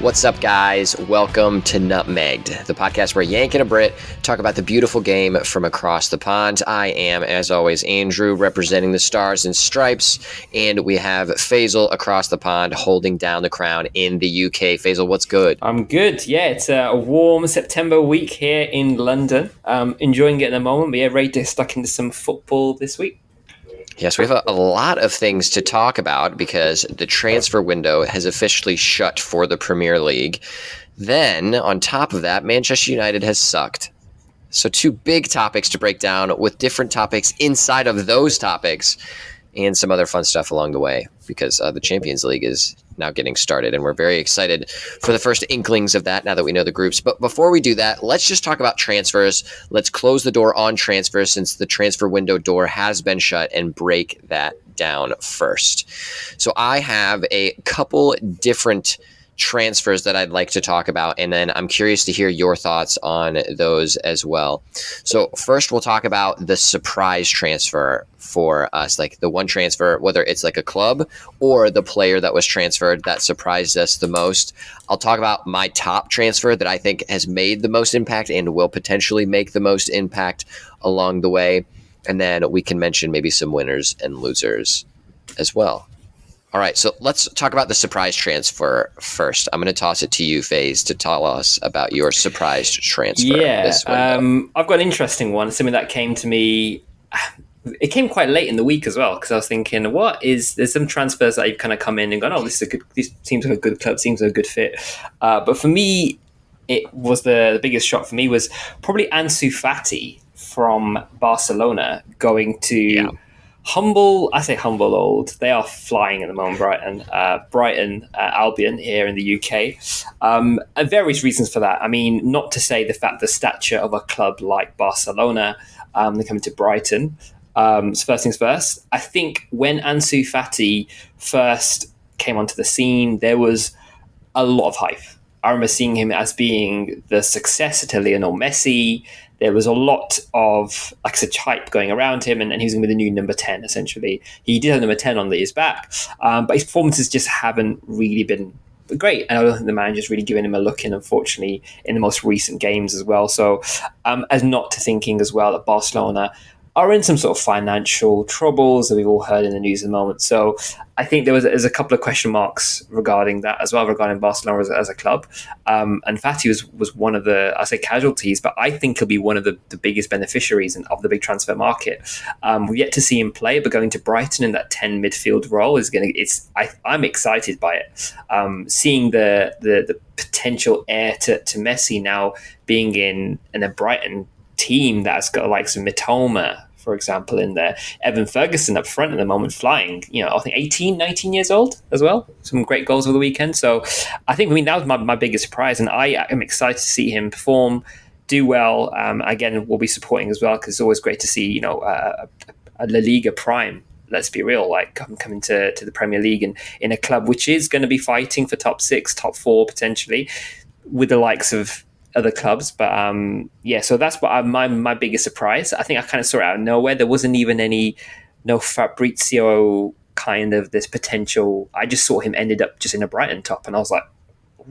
What's up, guys? Welcome to Nutmegged, the podcast where Yank and a Brit talk about the beautiful game from across the pond. I am, as always, Andrew, representing the Stars and Stripes, and we have Faisal across the pond holding down the crown in the UK. Faisal, what's good? I'm good. Yeah, it's a warm September week here in London. Enjoying it at the moment, but yeah, ready to stuck into some football this week. Yes, we have a lot of things to talk about because the transfer window has officially shut for the Premier League. Then, on top of that, Manchester United has sucked. So two big topics to break down with different topics inside of those topics and some other fun stuff along the way because the Champions League is now getting started, and we're very excited for the first inklings of that now that we know the groups. But before we do that, let's just talk about transfers. Let's close the door on transfers since the transfer window door has been shut and break that down first. So I have a couple different transfers that I'd like to talk about, and then I'm curious to hear your thoughts on those as well. So first we'll talk about the surprise transfer for us, like the one transfer, whether it's like a club or the player that was transferred that surprised us the most. I'll talk about my top transfer that I think has made the most impact and will potentially make the most impact along the way, and then we can mention maybe some winners and losers as well. All right, so let's talk about the surprise transfer first. I'm going to toss it to you, FaZe, to tell us about your surprise transfer. I've got an interesting one, something that came to me. It came quite late in the week as well, because I was thinking, there's some transfers that you've kind of come in and gone, this seems like a good club, seems like a good fit. But for me, it was the biggest shock for me was probably Ansu Fati from Barcelona going to... Humble old. They are flying at the moment, Brighton Albion here in the UK. And various reasons for that. I mean, not to say the fact the stature of a club like Barcelona, they're coming to Brighton. So first things first, I think when Ansu Fati first came onto the scene, there was a lot of hype. I remember seeing him as being the successor to Lionel Messi. There was a lot of, like I said, hype going around him, and he was going to be the new number 10, essentially. He did have number 10 on his back, but his performances just haven't really been great. And I don't think the manager's really given him a look in, unfortunately, in the most recent games as well. So as not to thinking as well that Barcelona are in some sort of financial troubles that we've all heard in the news at the moment. So I think there's a couple of question marks regarding that as well, regarding Barcelona as a club. And Fati was one of the, I say casualties, but I think he'll be one of the biggest beneficiaries of the big transfer market. We've yet to see him play, but going to Brighton in that 10 midfield role I'm excited by it. Seeing the potential heir to Messi now being in a Brighton team that's got like some Mitoma, for example, in there. Evan Ferguson up front at the moment, flying, I think 18, 19 years old as well. Some great goals over the weekend. So I think, that was my biggest surprise, and I am excited to see him perform, do well. Again, we'll be supporting as well, because it's always great to see, a La Liga prime, let's be real, like coming to the Premier League and in a club which is going to be fighting for top 6, top 4 potentially, with the likes of other clubs. But so that's what my biggest surprise. I think I kind of saw it out of nowhere. There wasn't even no Fabrizio kind of this potential. I just saw him ended up just in a Brighton top, and I was like,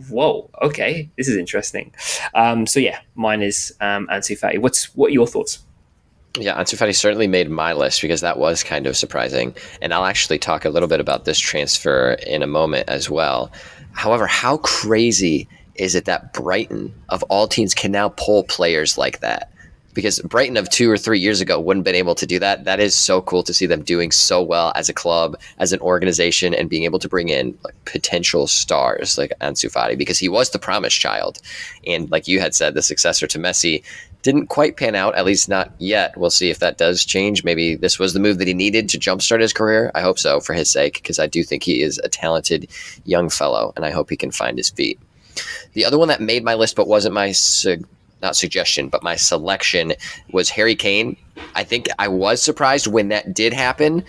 whoa, okay, this is interesting. Mine is Ansu Fati. What are your thoughts? Yeah, Ansu Fati certainly made my list because that was kind of surprising, and I'll actually talk a little bit about this transfer in a moment as well. However, how crazy is it that Brighton, of all teams, can now pull players like that? Because Brighton of 2 or 3 years ago wouldn't have been able to do that. That is so cool to see them doing so well as a club, as an organization, and being able to bring in potential stars like Ansu Fati, because he was the promised child. And like you had said, the successor to Messi didn't quite pan out, at least not yet. We'll see if that does change. Maybe this was the move that he needed to jumpstart his career. I hope so, for his sake, because I do think he is a talented young fellow, and I hope he can find his feet. The other one that made my list but wasn't my not suggestion, but my selection was Harry Kane. I think I was surprised when that did happen.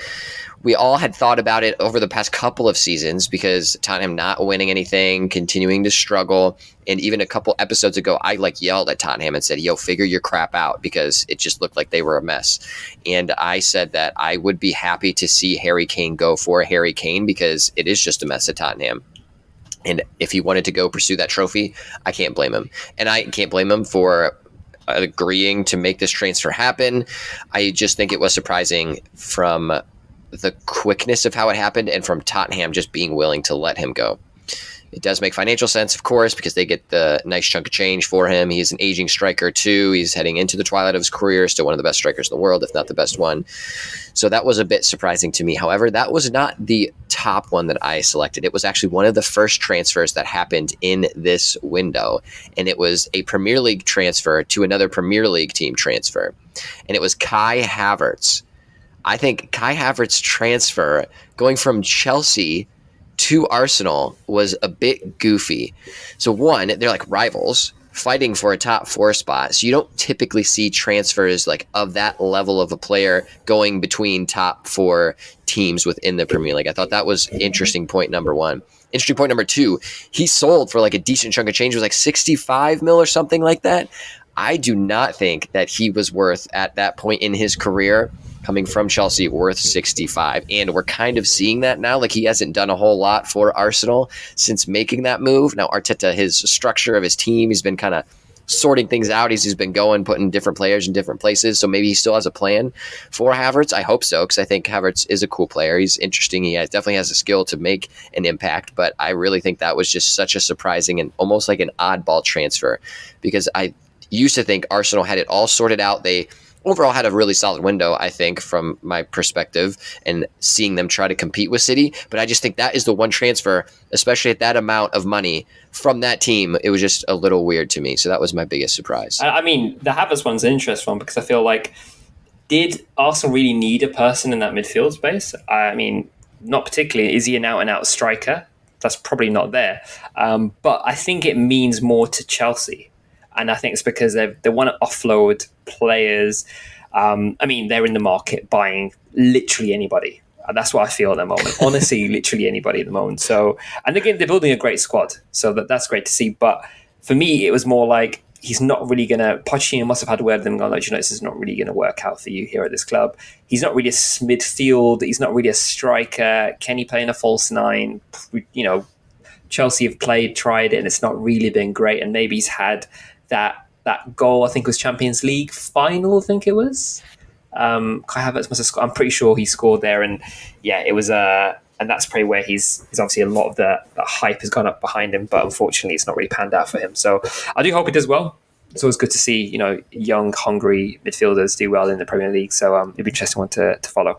We all had thought about it over the past couple of seasons because Tottenham not winning anything, continuing to struggle. And even a couple episodes ago, I yelled at Tottenham and said, figure your crap out, because it just looked like they were a mess. And I said that I would be happy to see Harry Kane go for Harry Kane because it is just a mess at Tottenham. And if he wanted to go pursue that trophy, I can't blame him. And I can't blame him for agreeing to make this transfer happen. I just think it was surprising from the quickness of how it happened and from Tottenham just being willing to let him go. It does make financial sense, of course, because they get the nice chunk of change for him. He's an aging striker, too. He's heading into the twilight of his career, still one of the best strikers in the world, if not the best one. So that was a bit surprising to me. However, that was not the top one that I selected. It was actually one of the first transfers that happened in this window, and it was a Premier League transfer to another Premier League team transfer, and it was Kai Havertz. I think Kai Havertz's transfer going from Chelsea to Arsenal was a bit goofy. So one, they're like rivals fighting for a top 4 spot. So you don't typically see transfers like of that level of a player going between top 4 teams within the Premier League. I thought that was interesting point number 1. Interesting point number 2, he sold for like a decent chunk of change. It was like 65 mil or something like that. I do not think that he was worth at that point in his career coming from Chelsea worth 65. And we're kind of seeing that now. Like he hasn't done a whole lot for Arsenal since making that move. Now Arteta, his structure of his team, he's been kind of sorting things out. He's been putting different players in different places. So maybe he still has a plan for Havertz. I hope so, because I think Havertz is a cool player. He's interesting. He definitely has a skill to make an impact. But I really think that was just such a surprising and almost like an oddball transfer, because I used to think Arsenal had it all sorted out. They overall had a really solid window, I think, from my perspective, and seeing them try to compete with City. But I just think that is the one transfer, especially at that amount of money from that team. It was just a little weird to me. So that was my biggest surprise. I mean, the Havertz one's an interesting one because I feel like, did Arsenal really need a person in that midfield space? I mean, not particularly. Is he an out-and-out striker? That's probably not there. But I think it means more to Chelsea. And I think it's because they want to offload players. I mean, they're in the market buying literally anybody. That's what I feel at the moment. Honestly, literally anybody at the moment. So, and again, they're building a great squad. So that's great to see. But for me, it was more like he's not really going to... Pochettino must have had a word with them going, like, you know, this is not really going to work out for you here at this club. He's not really a midfield. He's not really a striker. Can he play in a false 9? You know, Chelsea have tried it, and it's not really been great. And maybe he's had that goal, I think was Champions League final, I think it was. Kai Havertz must have scored. I'm pretty sure he scored there, and yeah, it was and that's probably where he's obviously a lot of the hype has gone up behind him, but unfortunately it's not really panned out for him. So I do hope he does well. It's always good to see, you know, young, hungry midfielders do well in the Premier League. So it'd be an interesting one to follow.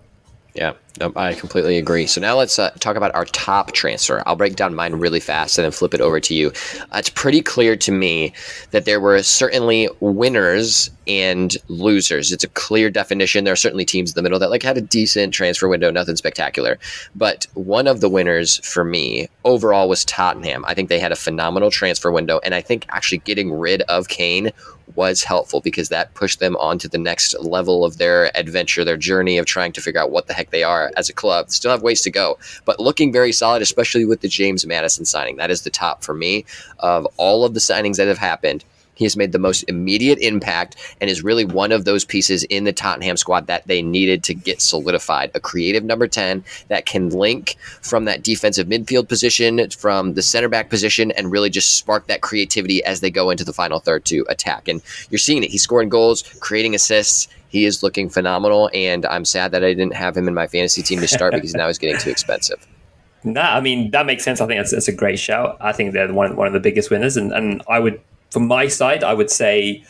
Yeah, I completely agree. So now let's talk about our top transfer. I'll break down mine really fast and then flip it over to you. It's pretty clear to me that there were certainly winners and losers. It's a clear definition. There are certainly teams in the middle that like had a decent transfer window, nothing spectacular. But one of the winners for me overall was Tottenham. I think they had a phenomenal transfer window, and I think actually getting rid of Kane was helpful because that pushed them on to the next level of their adventure, their journey of trying to figure out what the heck they are as a club. Still have ways to go, but looking very solid, especially with the James Maddison signing. That is the top for me of all of the signings that have happened. He has made the most immediate impact and is really one of those pieces in the Tottenham squad that they needed to get solidified. A creative number 10 that can link from that defensive midfield position, from the center back position, and really just spark that creativity as they go into the final third to attack. And you're seeing it. He's scoring goals, creating assists. He is looking phenomenal, and I'm sad that I didn't have him in my fantasy team to start because now he's getting too expensive. Nah, I mean, that makes sense. I think that's a great shout. I think they're one of the biggest winners, and I would, from my side, I would say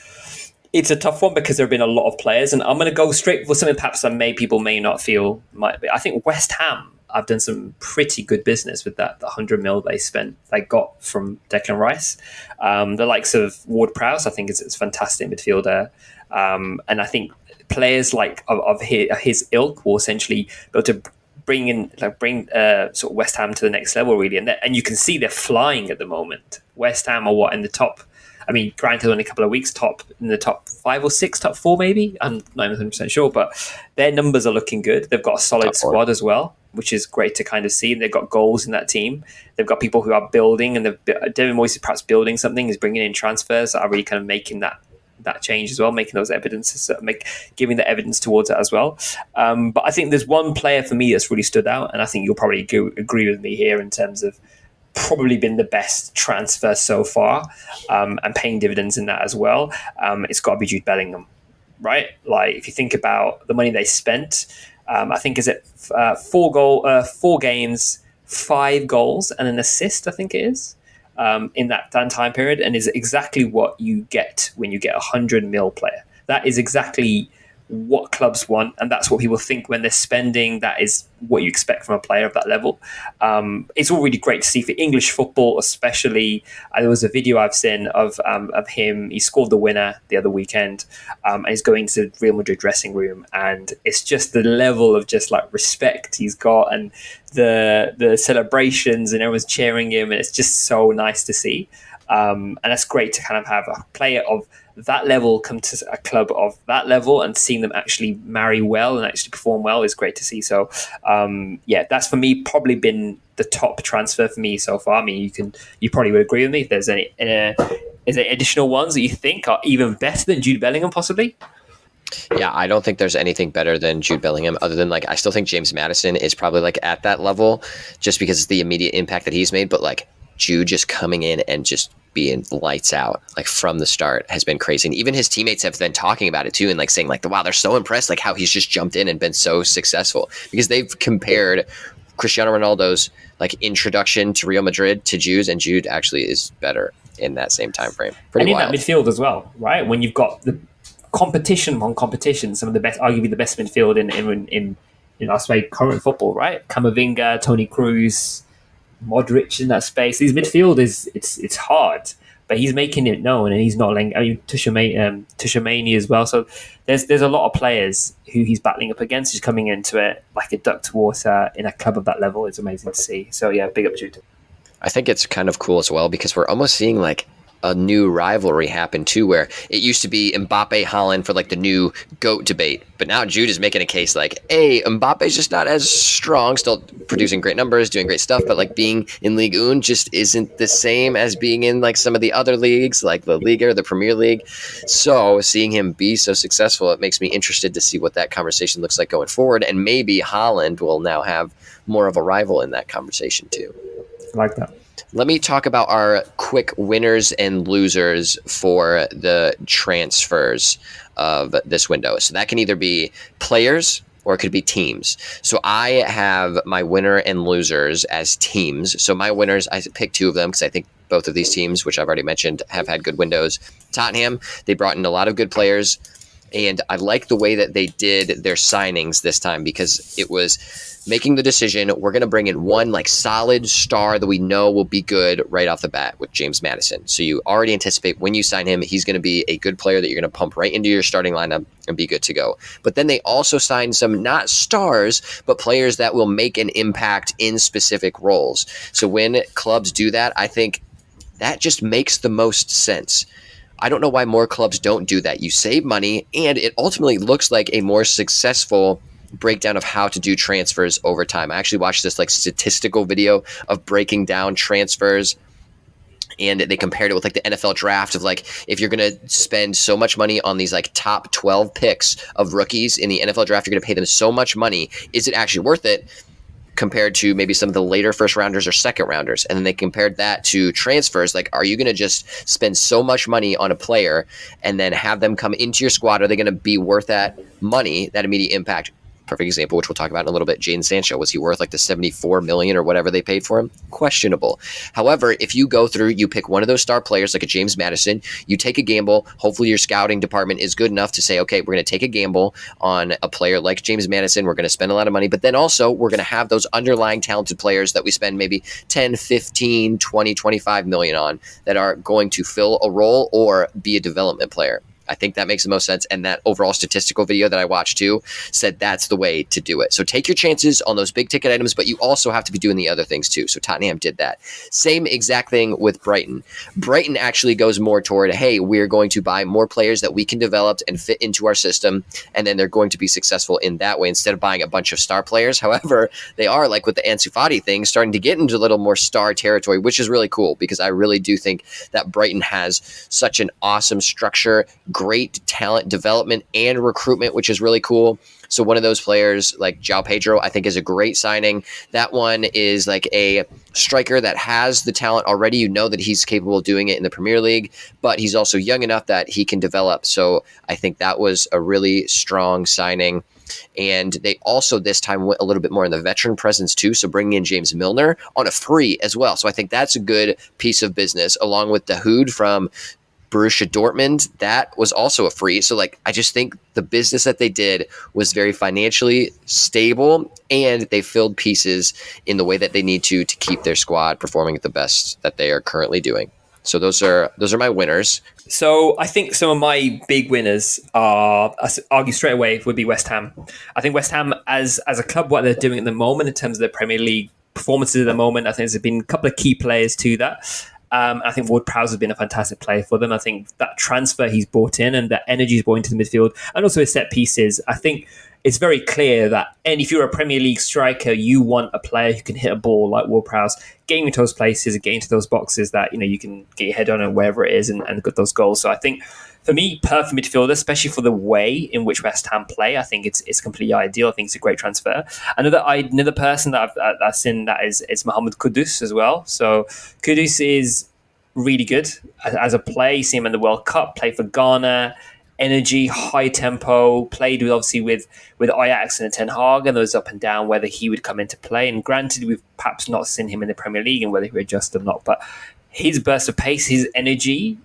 it's a tough one because there have been a lot of players, and I'm going to go straight for something perhaps that people may not feel might be. I think West Ham have done some pretty good business with the 100 mil they got from Declan Rice. The likes of Ward-Prowse, I think is a fantastic midfielder, and I think players like of his ilk will essentially be able to bring sort of West Ham to the next level, really, and you can see they're flying at the moment. West Ham are in the top. I mean, granted, only a couple of weeks in the top 5 or 6, top 4 maybe. I'm not even 100% sure, but their numbers are looking good. They've got a solid squad as well, which is great to kind of see. They've got goals in that team. They've got people who are building, and David Moyes is perhaps building something. He's bringing in transfers that are really kind of making that change as well, making those evidences, giving the evidence towards it as well. But I think there's one player for me that's really stood out, and I think you'll probably agree with me here in terms of probably been the best transfer so far, and paying dividends in that as well. It's got to be Jude Bellingham, right? Like if you think about the money they spent, I think is it 4 games, 5 goals and an assist. I think it is in that time period, and is exactly what you get when you get 100 mil player. That is exactly what clubs want, and that's what people think when they're spending. That is what you expect from a player of that level. It's all really great to see for English football, especially. There was a video I've seen of him. He scored the winner the other weekend, and he's going to the Real Madrid dressing room, and it's just the level of just like respect he's got, and the celebrations, and everyone's cheering him, and it's just so nice to see. And that's great to kind of have a player of that level come to a club of that level, and seeing them actually marry well and actually perform well is great to see. So that's for me probably been the top transfer for me so far. I mean, you probably would agree with me if there's any is there additional ones that you think are even better than Jude Bellingham possibly? Yeah, I don't think there's anything better than Jude Bellingham, other than like I still think James Maddison is probably like at that level just because of the immediate impact that he's made. But like Jude just coming in and just being lights out like from the start has been crazy. And even his teammates have been talking about it too, and like saying like, wow, they're so impressed like how he's just jumped in and been so successful, because they've compared Cristiano Ronaldo's like introduction to Real Madrid to Jude's, and Jude actually is better in that same time frame. Pretty and in wild. that midfield as well, right? When you've got the competition among competition, some of the best, arguably the best midfield in I suppose current football, right? Camavinga, Toni Kroos, Modric in that space. His midfield it's hard, but he's making it known, and he's not letting. I mean, Tushimani as well. So there's a lot of players who he's battling up against, who's coming into it like a duck to water in a club of that level. It's amazing to see. So yeah, big up Jude. I think it's kind of cool as well because we're almost seeing like a new rivalry happen too, where it used to be Mbappe, Haaland for like the new GOAT debate, but now Jude is making a case like, hey, Mbappe's just not as strong, still producing great numbers, doing great stuff, but like being in Ligue 1 just isn't the same as being in like some of the other leagues, like the Liga or the Premier League. So seeing him be so successful, it makes me interested to see what that conversation looks like going forward, and maybe Haaland will now have more of a rival in that conversation too. I like that. Let me talk about our quick winners and losers for the transfers of this window. So that can either be players or it could be teams. So I have my winner and losers as teams. So my winners, I picked 2 of them because I think both of these teams, which I've already mentioned, have had good windows. Tottenham, they brought in a lot of good players, and I like the way that they did their signings this time because it was making the decision, we're going to bring in one like solid star that we know will be good right off the bat with James Maddison. So you already anticipate when you sign him, he's going to be a good player that you're going to pump right into your starting lineup and be good to go. But then they also signed some not stars, but players that will make an impact in specific roles. So when clubs do that, I think that just makes the most sense. I don't know why more clubs don't do that. You save money, and it ultimately looks like a more successful breakdown of how to do transfers over time. I actually watched this like statistical video of breaking down transfers, and they compared it with like the NFL draft of like, if you're going to spend so much money on these like top 12 picks of rookies in the NFL draft, you're going to pay them so much money. Is it actually worth it? Compared to maybe some of the later first rounders or second rounders. And then they compared that to transfers. Like, are you going to just spend so much money on a player and then have them come into your squad? Are they going to be worth that money, that immediate impact? Perfect example, which we'll talk about in a little bit, Jadon Sancho. Was he worth like the $74 million or whatever they paid for him? Questionable. However, if you go through, you pick one of those star players like a James Maddison, you take a gamble. Hopefully your scouting department is good enough to say, okay, we're going to take a gamble on a player like James Maddison. We're going to spend a lot of money, but then also we're going to have those underlying talented players that we spend maybe 10, 15, 20, 25 million on that are going to fill a role or be a development player. I think that makes the most sense. And that overall statistical video that I watched too said that's the way to do it. So take your chances on those big ticket items, but you also have to be doing the other things too. So Tottenham did that. Same exact thing with Brighton. Brighton actually goes more toward, hey, we're going to buy more players that we can develop and fit into our system. And then they're going to be successful in that way instead of buying a bunch of star players. However, they are, like with the Ansu Fati thing, starting to get into a little more star territory, which is really cool because I really do think that Brighton has such an awesome structure, great talent development and recruitment, which is really cool. So one of those players like João Pedro, I think is a great signing. That one is like a striker that has the talent already. You know that he's capable of doing it in the Premier League, but he's also young enough that he can develop. So I think that was a really strong signing. And they also this time went a little bit more in the veteran presence too. So bringing in James Milner on a free as well. So I think that's a good piece of business, along with Dahoud from Borussia Dortmund. That was also a free. So I just think the business that they did was very financially stable, and they filled pieces in the way that they need to keep their squad performing at the best that they are currently doing. So those are my winners. So I think some of my big winners are, I argue straight away, would be West Ham. I think West Ham as a club, what they're doing at the moment in terms of their Premier League performances at the moment, I think there's been a couple of key players to that. I think Ward-Prowse has been a fantastic player for them. I think that transfer he's brought in and that energy he's brought into the midfield, and also his set pieces, I think it's very clear that, and if you're a Premier League striker, you want a player who can hit a ball like Ward-Prowse, getting into those places and getting into those boxes that you can get your head on and wherever it is and get those goals. So I think for me, perfect midfielder, especially for the way in which West Ham play, I think it's completely ideal. I think it's a great transfer. Another person that I've seen that is Mohamed Kudus as well. So Kudus is really good as a play. You see him in the World Cup, play for Ghana, energy, high tempo, played obviously with Ajax and Ten Hag, and those up and down whether he would come into play. And granted, we've perhaps not seen him in the Premier League and whether he would adjust or not, but his burst of pace, his energy,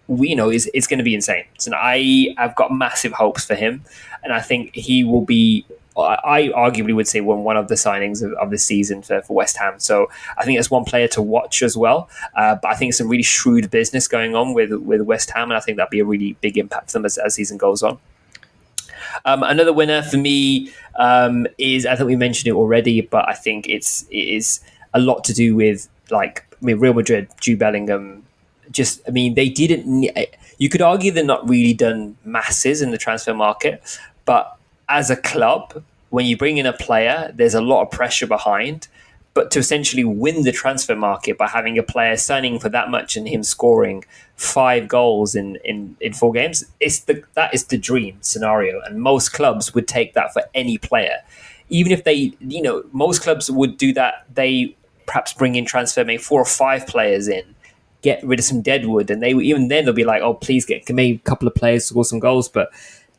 is going to be insane. So I've got massive hopes for him, and I think he will be, I arguably would say, one of the signings of the season for West Ham. So I think that's one player to watch as well. But I think it's some really shrewd business going on with West Ham, and I think that'll be a really big impact for them as season goes on. Another winner for me is, I think we mentioned it already, but I think it is a lot to do with Real Madrid, Jude Bellingham. They didn't. You could argue they're not really done masses in the transfer market, but as a club, when you bring in a player, there's a lot of pressure behind. But to essentially win the transfer market by having a player signing for that much and him scoring 5 goals in 4 games, that is the dream scenario. And most clubs would take that for any player. Even if they, most clubs would do that. They perhaps bring in transfer, make 4 or 5 players in, get rid of some deadwood, and even then they'll be like, oh, please get maybe a couple of players to score some goals. But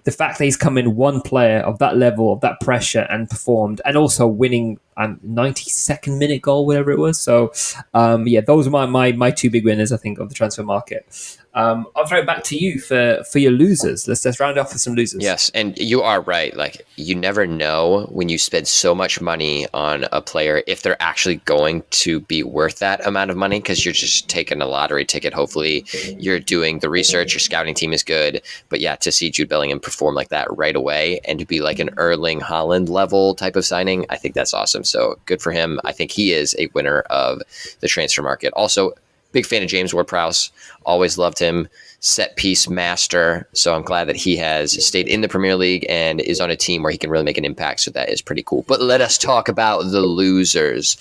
the fact that he's come in one player of that level, of that pressure, and performed, and also winning 92nd minute goal, whatever it was. So, those are my 2 big winners, I think, of the transfer market. I'll throw it back to you for your losers. Let's round off with some losers. Yes, and you are right. You never know when you spend so much money on a player if they're actually going to be worth that amount of money, because you're just taking a lottery ticket. Hopefully you're doing the research, your scouting team is good. But yeah, to see Jude Bellingham perform like that right away and to be like an Erling Haaland level type of signing, I think that's awesome. So good for him. I think he is a winner of the transfer market. Also, big fan of James Ward-Prowse. Always loved him. Set piece master. So I'm glad that he has stayed in the Premier League and is on a team where he can really make an impact. So that is pretty cool. But let us talk about the losers.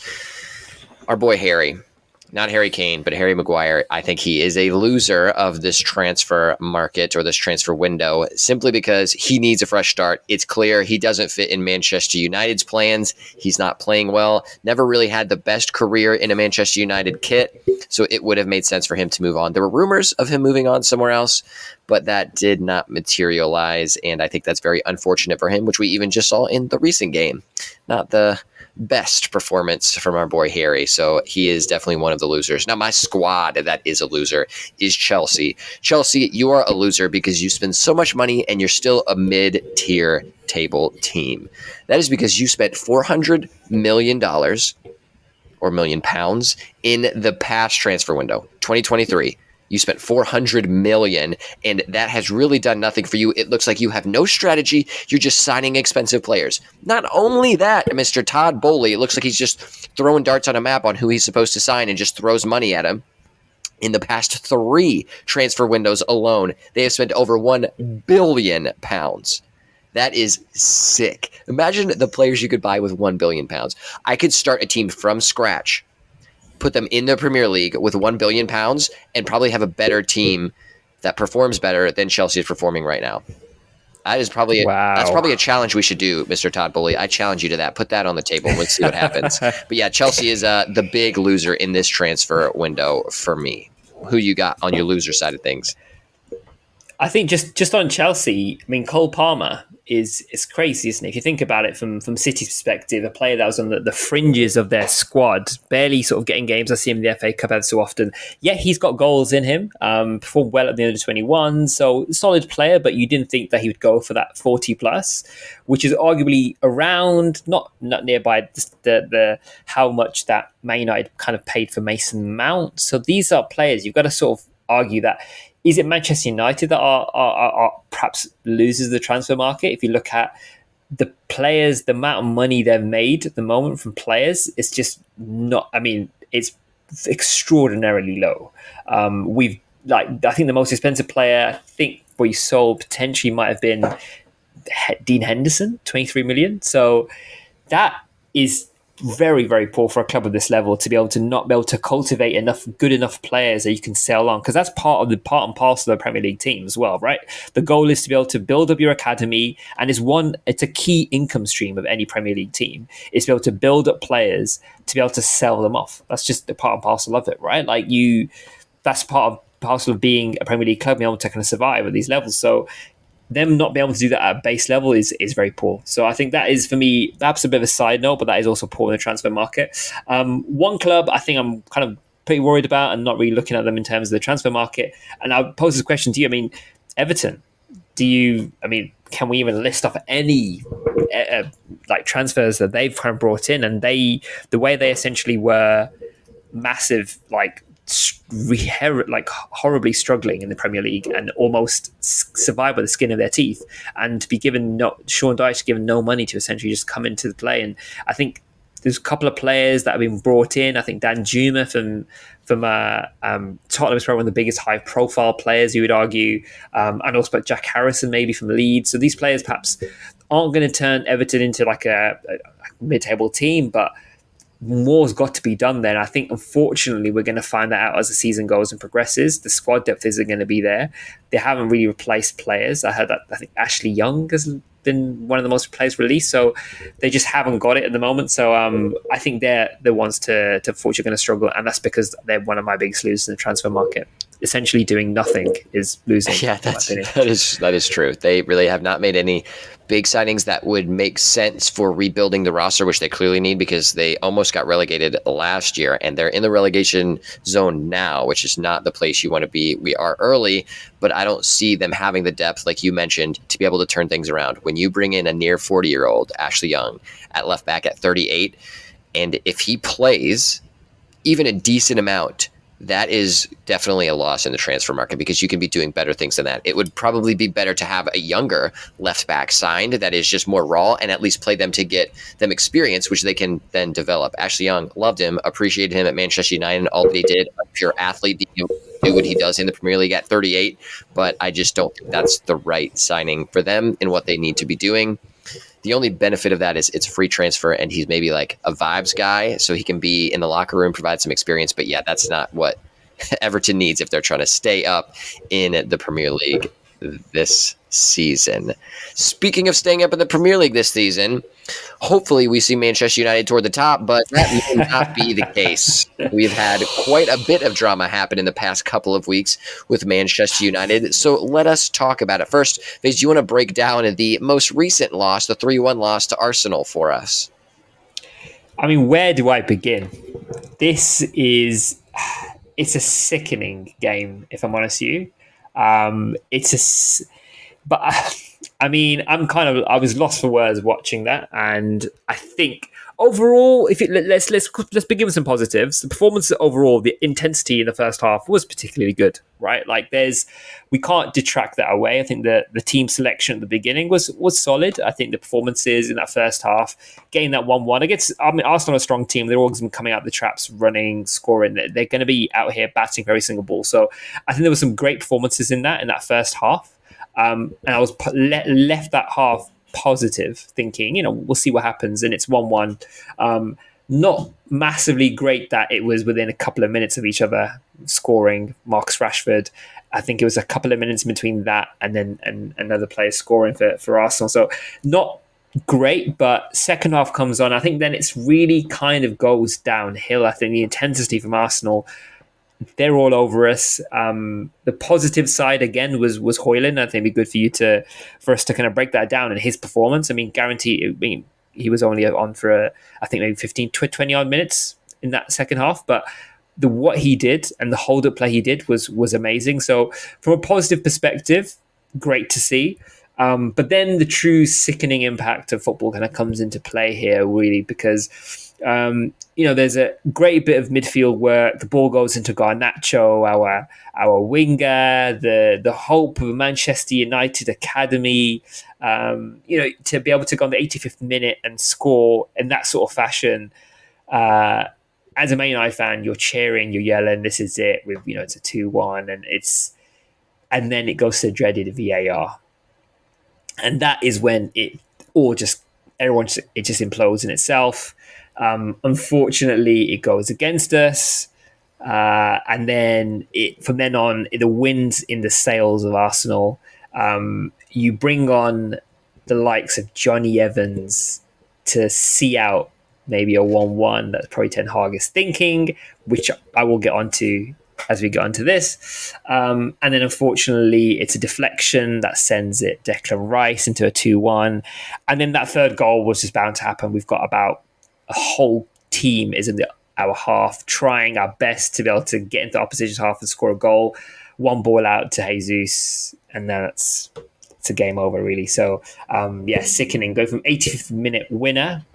Our boy Harry. Not Harry Kane, but Harry Maguire. I think he is a loser of this transfer market or this transfer window simply because he needs a fresh start. It's clear he doesn't fit in Manchester United's plans. He's not playing well. Never really had the best career in a Manchester United kit, so it would have made sense for him to move on. There were rumors of him moving on somewhere else, but that did not materialize, and I think that's very unfortunate for him, which we even just saw in the recent game. Not the best performance from our boy Harry, so he is definitely one of the losers. Now, my squad that is a loser is Chelsea. Chelsea, you are a loser because you spend so much money and you're still a mid-tier table team. That is because you spent $400 million or £1,000,000 in the past transfer window, 2023. You spent $400 million, and that has really done nothing for you. It looks like you have no strategy. You're just signing expensive players. Not only that, Mr. Todd Bowley, it looks like he's just throwing darts on a map on who he's supposed to sign and just throws money at him. In the past 3 transfer windows alone, they have spent over £1 billion. That is sick. Imagine the players you could buy with £1 billion. I could start a team from scratch, put them in the Premier League with £1 billion, and probably have a better team that performs better than Chelsea is performing right now. That is probably that's Wow. probably a challenge we should do, Mr. Todd Bully. I challenge you to that. Put that on the table and let's see what happens. But yeah, Chelsea is the big loser in this transfer window for me. Who you got on your loser side of things? I think just on Chelsea, I mean Cole Palmer is crazy, isn't it? If you think about it from City's perspective, a player that was on the fringes of their squad, barely sort of getting games. I see him in the FA Cup ever so often. Yeah, he's got goals in him. Performed well at the under 21, so solid player. But you didn't think that he would go for that 40 plus, which is arguably around not nearby the how much that Man United kind of paid for Mason Mount. So these are players you've got to sort of argue that. Is it Manchester United that are perhaps losers of the transfer market? If you look at the players, the amount of money they've made at the moment from players, it's just not. I mean, it's extraordinarily low. We've I think the most expensive player I think we sold potentially might have been Dean Henderson, 23 million. So that is very, very poor for a club of this level to be able to not be able to cultivate enough good enough players that you can sell on, because that's part and parcel of the Premier League team as well, right? The goal is to be able to build up your academy, and it's a key income stream of any Premier League team is to be able to build up players to be able to sell them off. That's just the part and parcel of it, right? That's part of parcel of being a Premier League club, being able to kind of survive at these levels. So them not being able to do that at base level is very poor. So I think that is, for me, perhaps a bit of a side note, but that is also poor in the transfer market. One club I think I'm kind of pretty worried about and not really looking at them in terms of the transfer market. And I'll pose this question to you. I mean, Everton, can we even list off any transfers that they've kind of brought in? And the way they essentially were massive, horribly struggling in the Premier League and almost survive by the skin of their teeth, and to be given Sean Dyche given no money to essentially just come into the play. And I think there's a couple of players that have been brought in. I think Dan Juma from Tottenham is probably one of the biggest high profile players, you would argue, and also Jack Harrison maybe from Leeds. So these players perhaps aren't going to turn Everton into like a mid-table team, but more's got to be done there. And I think, unfortunately, we're going to find that out as the season goes and progresses. The squad depth isn't going to be there. They haven't really replaced players. I heard that I think Ashley Young has been one of the most players released, so they just haven't got it at the moment. So I think they're the ones to fortunately going to struggle, and that's because they're one of my biggest losers in the transfer market. Essentially, doing nothing is losing. Yeah, that is true. They really have not made any big signings that would make sense for rebuilding the roster, which they clearly need, because they almost got relegated last year and they're in the relegation zone now, which is not the place you want to be. We are early, but I don't see them having the depth, like you mentioned, to be able to turn things around. When you bring in a near 40-year-old Ashley Young at left back at 38, and if he plays even a decent amount, that is definitely a loss in the transfer market, because you can be doing better things than that. It would probably be better to have a younger left back signed that is just more raw and at least play them to get them experience, which they can then develop. Ashley Young, loved him, appreciated him at Manchester United and all that he did. A pure athlete, being able to do what he does in the Premier League at 38, but I just don't think that's the right signing for them and what they need to be doing. The only benefit of that is it's a free transfer, and he's maybe like a vibes guy, so he can be in the locker room, provide some experience. But yeah, that's not what Everton needs if they're trying to stay up in the Premier League this season. Speaking of staying up in the Premier League this season, hopefully we see Manchester United toward the top, but that may not be the case. We've had quite a bit of drama happen in the past couple of weeks with Manchester United, so let us talk about it. First, Faze, do you want to break down the most recent loss, the 3-1 loss to Arsenal for us? I mean, where do I begin? It's a sickening game, if I'm honest with you. But I mean, I was lost for words watching that, and I think overall, let's begin with some positives. The performance overall, the intensity in the first half was particularly good, right? We can't detract that away. I think the team selection at the beginning was solid. I think the performances in that first half, getting that 1-1 against, Arsenal are a strong team. They're always coming out the traps, running, scoring. They're going to be out here batting every single ball. So I think there were some great performances in that first half. And I was left that half positive, thinking, we'll see what happens, and it's 1-1. not massively great that it was within a couple of minutes of each other scoring. Marcus Rashford, I think it was a couple of minutes between that and then another player scoring for Arsenal. So not great, but second half comes on. I think then it's really kind of goes downhill. I think the intensity from Arsenal, they're all over us. The positive side again was Højlund. I think it'd be good for us to kind of break that down in his performance. I mean, guarantee. I mean, he was only on for I think maybe 15, 20 odd minutes in that second half, but what he did and the hold up play he did was amazing. So from a positive perspective, great to see. But then the true sickening impact of football kind of comes into play here, really, because there's a great bit of midfield work. The ball goes into Garnacho, our winger, the hope of a Manchester United academy. To be able to go on the 85th minute and score in that sort of fashion. As a Man United fan, you're cheering, you're yelling, "This is it!" It's a 2-1, and then it goes to the dreaded VAR, and that is when it just implodes in itself. Unfortunately, it goes against us, and then from then on, the wind's in the sails of Arsenal. You bring on the likes of Johnny Evans to see out maybe a 1-1 that probably Ten Hag is thinking, which I will get onto as we get onto this. And then unfortunately, it's a deflection that sends it Declan Rice into a 2-1. And then that third goal was just bound to happen. We've got about a whole team is in our half trying our best to be able to get into the opposition's half and score a goal. One ball out to Jesus, and then it's a game over, really. So, sickening. Go from 85th minute winner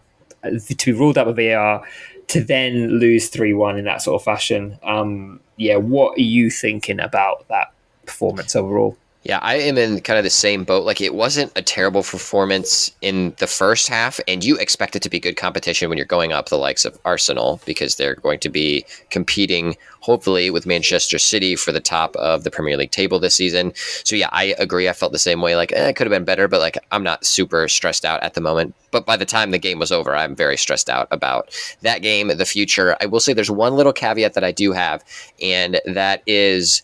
to be ruled out with VAR to then lose 3-1 in that sort of fashion. What are you thinking about that performance overall? Yeah, I am in kind of the same boat. Like, it wasn't a terrible performance in the first half, and you expect it to be good competition when you're going up the likes of Arsenal, because they're going to be competing, hopefully, with Manchester City for the top of the Premier League table this season. So yeah, I agree. I felt the same way. Like, it could have been better, but like, I'm not super stressed out at the moment. But by the time the game was over, I'm very stressed out about that game, the future. I will say there's one little caveat that I do have, and that is,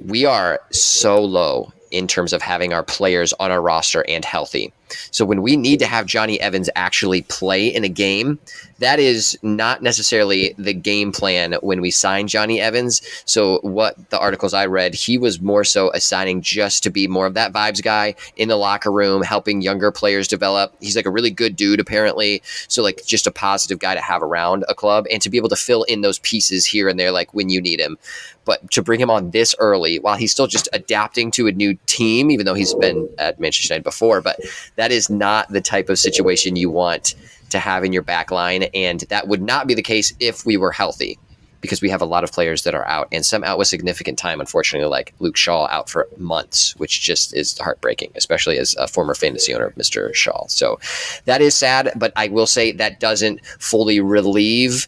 we are so low in terms of having our players on our roster and healthy. So when we need to have Johnny Evans actually play in a game, that is not necessarily the game plan when we sign Johnny Evans. So what the articles I read, he was more so assigning just to be more of that vibes guy in the locker room, helping younger players develop. He's like a really good dude, apparently. So like just a positive guy to have around a club and to be able to fill in those pieces here and there, like when you need him. But to bring him on this early, while he's still just adapting to a new team, even though he's been at Manchester United before, but that is not the type of situation you want to have in your back line. And that would not be the case if we were healthy, because we have a lot of players that are out, and some out with significant time, unfortunately, like Luke Shaw out for months, which just is heartbreaking, especially as a former fantasy owner of Mr. Shaw. So that is sad, but I will say that doesn't fully relieve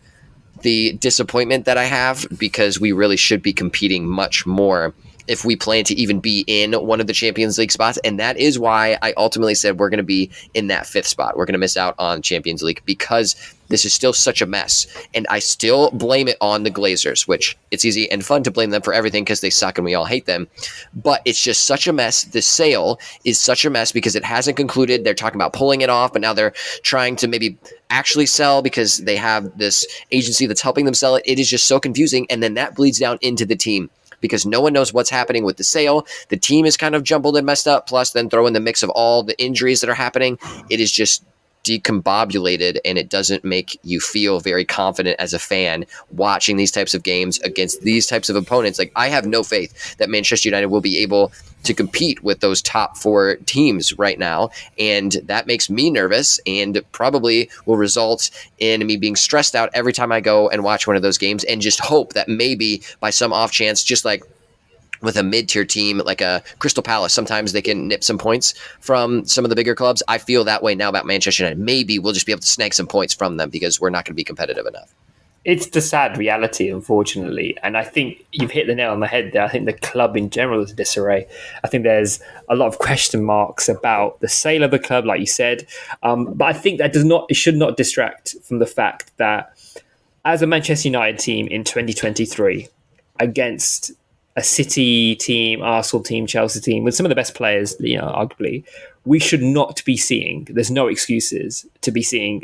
the disappointment that I have, because we really should be competing much more if we plan to even be in one of the Champions League spots. And that is why I ultimately said we're going to be in that 5th spot. We're going to miss out on Champions League, because this is still such a mess. And I still blame it on the Glazers, which it's easy and fun to blame them for everything because they suck and we all hate them. But it's just such a mess. The sale is such a mess because it hasn't concluded. They're talking about pulling it off, but now they're trying to maybe actually sell because they have this agency that's helping them sell it. It is just so confusing. And then that bleeds down into the team, because no one knows what's happening with the sale. The team is kind of jumbled and messed up, plus then throw in the mix of all the injuries that are happening. It is just decombobulated, and it doesn't make you feel very confident as a fan watching these types of games against these types of opponents. Like, I have no faith that Manchester United will be able to compete with those top 4 teams right now, and that makes me nervous and probably will result in me being stressed out every time I go and watch one of those games, and just hope that maybe by some off chance, just like with a mid-tier team like a Crystal Palace, sometimes they can nip some points from some of the bigger clubs. I feel that way now about Manchester United. Maybe we'll just be able to snag some points from them because we're not going to be competitive enough. It's the sad reality, unfortunately. And I think you've hit the nail on the head there. I think the club in general is disarray. I think there's a lot of question marks about the sale of the club, like you said. But I think that it should not distract from the fact that as a Manchester United team in 2023 against a City team, Arsenal team, Chelsea team, with some of the best players, arguably, we should not be seeing, there's no excuses to be seeing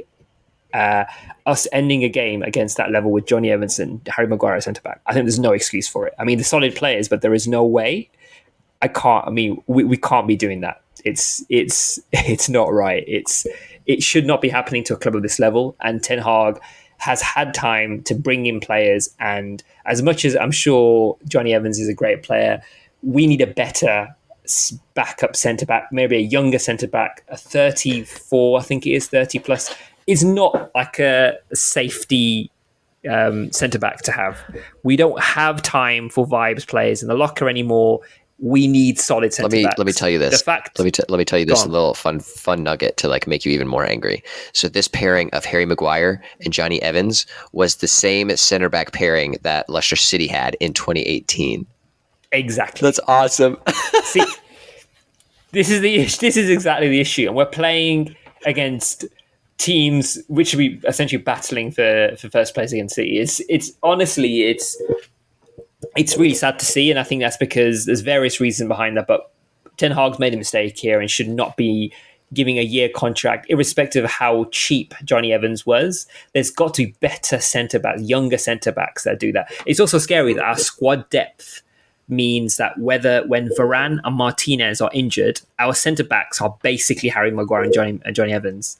uh, us ending a game against that level with Johnny Evans and Harry Maguire at centre back. I think there's no excuse for it. I mean, they're solid players, but there is no way. We can't be doing that. It's not right. It should not be happening to a club of this level. And Ten Hag has had time to bring in players. And as much as I'm sure Johnny Evans is a great player, we need a better backup centre back, maybe a younger centre back, a 34, I think it is 30 plus. Is not like a safety centre back to have. We don't have time for vibes players in the locker anymore. We need solid centre backs. Let me tell you this. Let me tell you this little fun nugget to like make you even more angry. So this pairing of Harry Maguire and Johnny Evans was the same centre back pairing that Leicester City had in 2018. Exactly. That's awesome. See, this is exactly the issue, and we're playing against teams which should be essentially battling for first place against City. It's honestly it's really sad to see, and I think that's because there's various reasons behind that. But Ten Hag's made a mistake here and should not be giving a year contract, irrespective of how cheap Johnny Evans was. There's got to be better centre backs, younger centre backs that do that. It's also scary that our squad depth means that when Varane and Martinez are injured, our centre backs are basically Harry Maguire and Johnny Evans.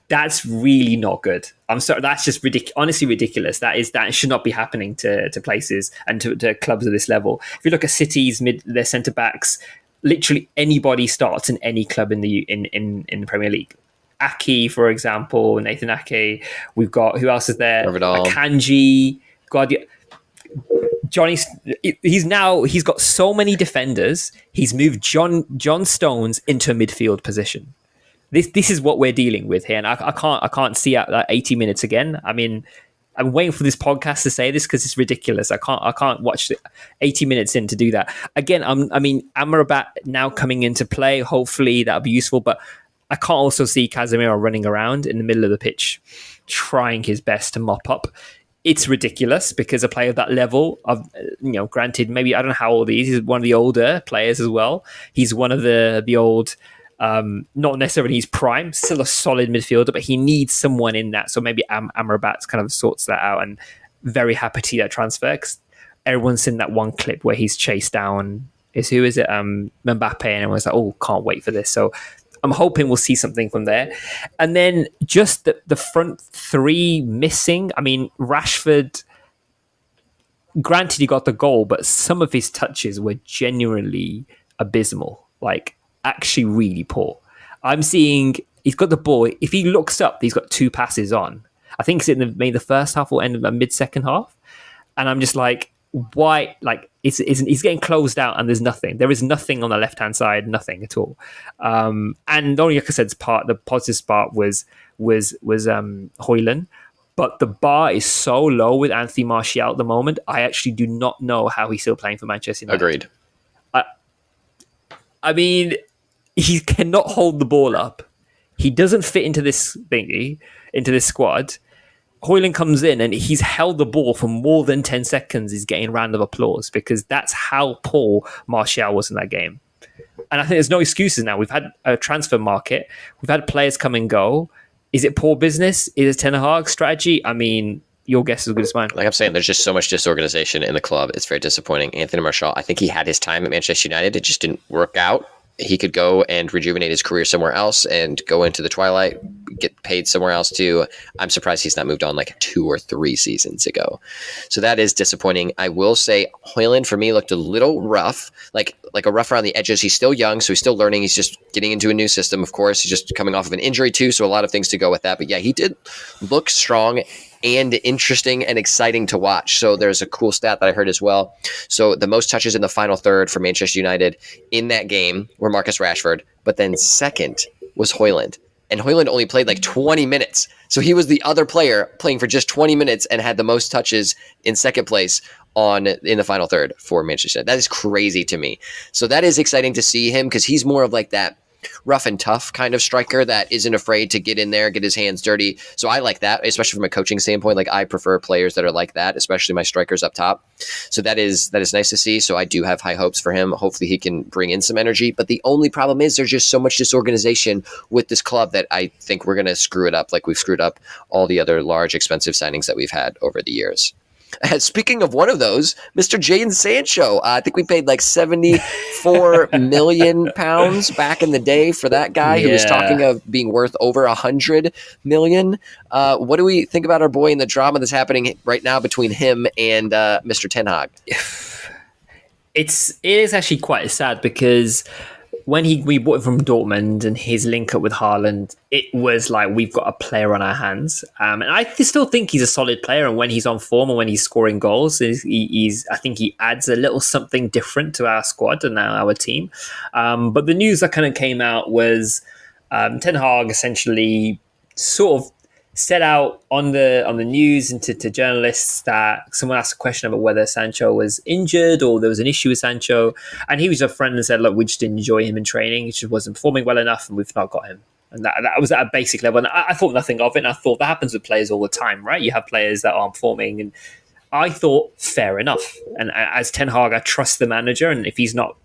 That's really not good. I'm sorry. That's just honestly ridiculous. That should not be happening to places and to clubs of this level. If you look at City's their centre backs, literally anybody starts in any club in the Premier League. Ake, for example, Nathan Ake. We've got, who else is there? Akanji, Guardiola. He's got so many defenders. He's moved John Stones into a midfield position. This is what we're dealing with here, and I can't see out that 80 minutes again. I mean, I'm waiting for this podcast to say this because it's ridiculous. I can't watch 80 minutes in to do that again. Amrabat now coming into play. Hopefully that'll be useful, but I can't also see Casemiro running around in the middle of the pitch, trying his best to mop up. It's ridiculous because a player of that level of, granted, maybe I don't know how old he is. He's one of the older players as well. He's one of the old. Not necessarily his prime, still a solid midfielder, but he needs someone in that. So maybe Amrabat kind of sorts that out, and very happy to see that transfer because everyone's seen that one clip where he's chased down. Mbappe, and everyone's like, oh, can't wait for this. So I'm hoping we'll see something from there. And then just the front three missing. I mean, Rashford, granted he got the goal, but some of his touches were genuinely abysmal. Like, actually really poor. I'm seeing he's got the ball. If he looks up, he's got two passes on. I think it's in maybe the first half or end of the mid-second half. And I'm just like, why? Like, he's getting closed out and there's nothing. There is nothing on the left-hand side, nothing at all. And only, like I said, the positive part was Højlund. But the bar is so low with Anthony Martial at the moment. I actually do not know how he's still playing for Manchester United. Agreed. I mean, he cannot hold the ball up. He doesn't fit into this thingy, into this squad. Højlund comes in and he's held the ball for more than 10 seconds. He's getting a round of applause because that's how poor Martial was in that game. And I think there's no excuses now. We've had a transfer market. We've had players come and go. Is it poor business? Is it Ten Hag strategy? I mean, your guess is as good as mine. Like I'm saying, there's just so much disorganization in the club. It's very disappointing. Anthony Martial, I think he had his time at Manchester United. It just didn't work out. He could go and rejuvenate his career somewhere else and go into the twilight, get paid somewhere else too. I'm surprised he's not moved on like 2 or 3 seasons ago. So that is disappointing. I will say Højlund for me looked a little rough, like a rough around the edges. He's still young, so he's still learning. He's just getting into a new system, of course. He's just coming off of an injury too, so a lot of things to go with that. But yeah, he did look strong and interesting and exciting to watch. So there's a cool stat that I heard as well. So the most touches in the final third for Manchester United in that game were Marcus Rashford, but then second was Højlund. and Højlund only played like 20 minutes. So he was the other player playing for just 20 minutes and had the most touches in second place in the final third for Manchester United. That is crazy to me. So that is exciting to see him because he's more of like that rough and tough kind of striker that isn't afraid to get in there, get his hands dirty. So I like that, especially from a coaching standpoint. Like I prefer players that are like that, especially my strikers up top. So that is nice to see. So I do have high hopes for him. Hopefully he can bring in some energy. But the only problem is there's just so much disorganization with this club that I think we're going to screw it up like we've screwed up all the other large, expensive signings that we've had over the years. Speaking of one of those, Mr. Jadon Sancho. I think we paid like £74 million back in the day for that guy who was talking of being worth over $100 million. What do we think about our boy and the drama that's happening right now between him and Mr. Ten Hag? It is actually quite sad because when we bought him from Dortmund and his link up with Haaland, it was like we've got a player on our hands. And I still think he's a solid player. And when he's on form and when he's scoring goals, I think he adds a little something different to our squad and our team. But the news that kind of came out was Ten Hag essentially sort of set out on the news and to journalists that someone asked a question about whether Sancho was injured or there was an issue with Sancho, and he was a friend and said, look, we just didn't enjoy him in training, he just wasn't performing well enough and we've not got him. And that was at a basic level, and I thought nothing of it, and I thought that happens with players all the time, right? You have players that aren't performing, and I thought fair enough, and as Ten Hag I trust the manager, and if he's not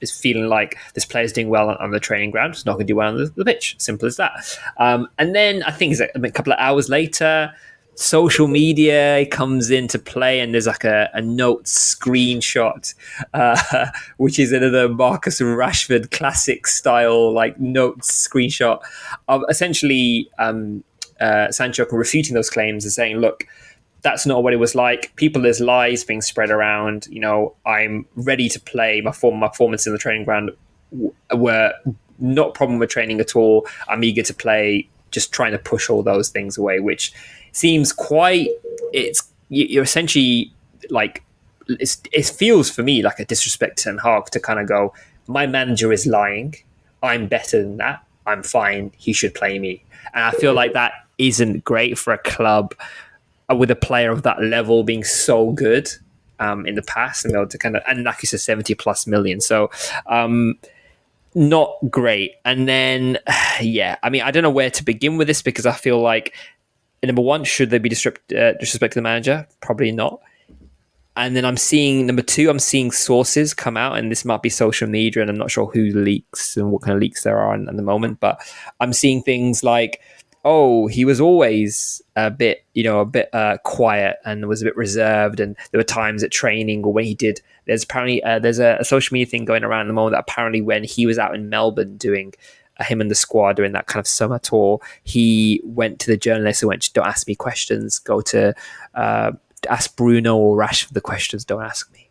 is feeling like this player's doing well on the training ground, it's not going to do well on the pitch. Simple as that. And then I think it's a couple of hours later, social media comes into play and there's like a note screenshot, which is another Marcus Rashford classic style like notes screenshot of essentially Sancho refuting those claims and saying, look, that's not what it was like. There's lies being spread around. I'm ready to play. My performance in the training ground were not a problem with training at all. I'm eager to play. Just trying to push all those things away, which seems you're essentially like, it feels for me like a disrespect to Ten Hag to kind of go, my manager is lying. I'm better than that. I'm fine. He should play me. And I feel like that isn't great for a club with a player of that level being so good in the past and be able to and like you said, 70 plus million. So not great. And then, I mean, I don't know where to begin with this because I feel like, number one, should there be disrespect to the manager? Probably not. And then number two, I'm seeing sources come out, and this might be social media, and I'm not sure who leaks and what kind of leaks there are at the moment, but I'm seeing things like, oh, he was always a bit quiet and was a bit reserved. And there were times at training or when he did, there's apparently, there's a social media thing going around at the moment that apparently when he was out in Melbourne doing him and the squad during that kind of summer tour, he went to the journalists and went, don't ask me questions, go to ask Bruno or Rashford the questions, don't ask me.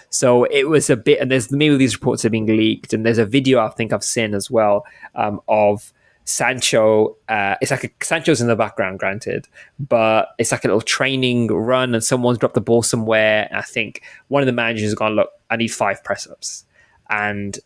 So it was a bit, and there's maybe these reports are being leaked, and there's a video I think I've seen as well of Sancho. It's like Sancho's in the background, granted, but it's like a little training run, and someone's dropped the ball somewhere. And I think one of the managers has gone, look, I need 5 press ups, and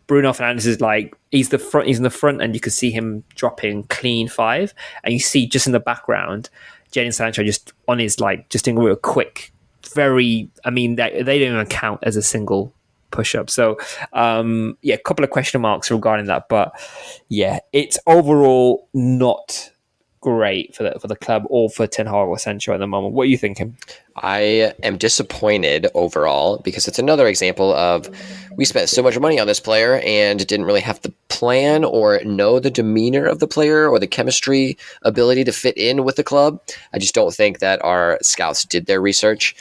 Bruno Fernandes is like, he's in the front, and you can see him dropping clean 5, and you see just in the background, Jadon Sancho just on his just doing real quick, very. I mean, they don't even count as a single push-up. So a couple of question marks regarding that, but it's overall not great for the club or for Ten Hag or Sancho at the moment. What are you thinking? I am disappointed overall because it's another example of we spent so much money on this player and didn't really have the plan or know the demeanor of the player or the chemistry ability to fit in with the club. I just don't think that our scouts did their research,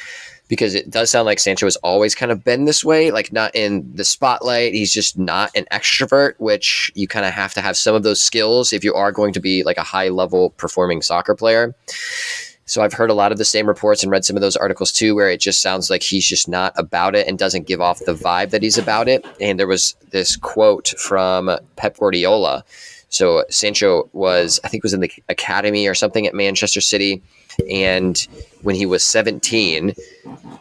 because it does sound like Sancho has always kind of been this way, like not in the spotlight. He's just not an extrovert, which you kind of have to have some of those skills if you are going to be like a high level performing soccer player. So I've heard a lot of the same reports and read some of those articles too, where it just sounds like he's just not about it and doesn't give off the vibe that he's about it. And there was this quote from Pep Guardiola. So Sancho was in the academy or something at Manchester City. And when he was 17,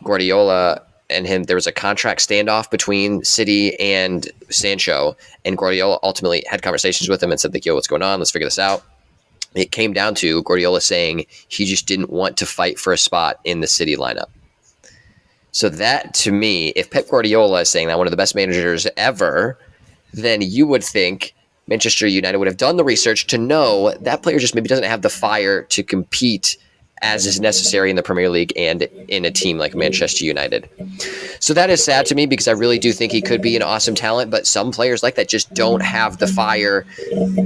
Guardiola and him. There was a contract standoff between City and Sancho, and Guardiola ultimately had conversations with him and said, like, yo, what's going on? Let's figure this out. It came down to Guardiola saying he just didn't want to fight for a spot in the City lineup. So that, to me, if Pep Guardiola is saying that, one of the best managers ever, then you would think Manchester United would have done the research to know that player just maybe doesn't have the fire to compete as is necessary in the Premier League and in a team like Manchester United. So that is sad to me because I really do think he could be an awesome talent, but some players like that just don't have the fire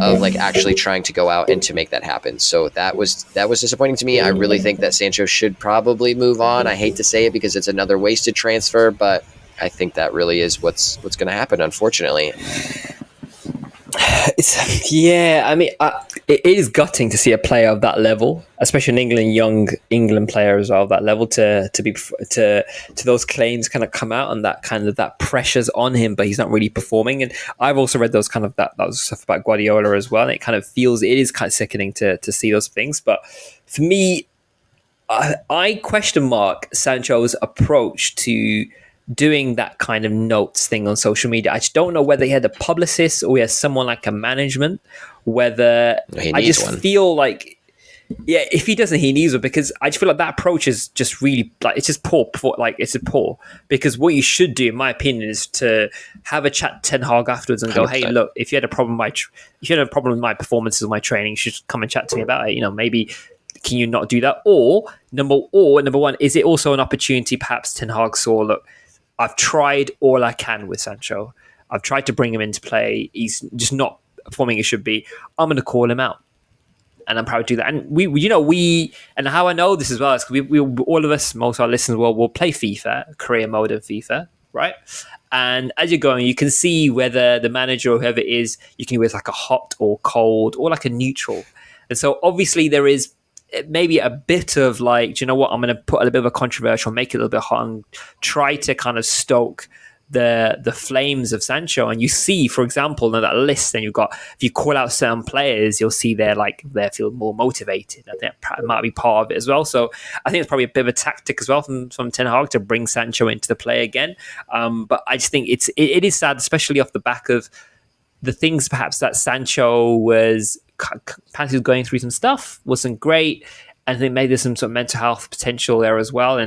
of like actually trying to go out and to make that happen. So that was disappointing to me. I really think that Sancho should probably move on. I hate to say it because it's another wasted transfer, but I think that really is what's going to happen, unfortunately. It is gutting to see a player of that level, especially an young England player as well, of that level, to those claims kind of come out and that pressure's on him, but he's not really performing. And I've also read those kind of that was stuff about Guardiola as well, and it is kind of sickening to see those things. But for me, I question mark Sancho's approach to doing that kind of notes thing on social media. I just don't know whether he had a publicist or he has someone like a management, whether I just feel like, yeah, if he doesn't, he needs one, because I just feel like that approach is just really like, it's just poor. It's poor, because what you should do, in my opinion, is to have a chat to Ten Hag afterwards and go, 100%. Hey, look, if you had a problem with my performances, my training, you should come and chat to me about it. Maybe can you not do that? Or number one, is it also an opportunity? Perhaps Ten Hag saw, look, I've tried all I can with Sancho. I've tried to bring him into play. He's just not performing as should be. I'm going to call him out, and I'm proud to do that. And we and how I know this as well is we all of us, most of our listeners will play FIFA, career mode of FIFA, right? And as you're going, you can see whether the manager or whoever it is, you can use like a hot or cold or like a neutral. And so obviously there is maybe a bit of like, do you know what, I'm going to put a little bit of a controversial, make it a little bit hot, and try to kind of stoke the flames of Sancho. And you see, for example, in that list, then you've got, if you call out certain players, you'll see they feel more motivated. I think that might be part of it as well. So I think it's probably a bit of a tactic as well from Ten Hag to bring Sancho into the play again. But I just think it is sad, especially off the back of the things perhaps that Sancho was going through. Some stuff wasn't great, and I think maybe there's some sort of mental health potential there as well.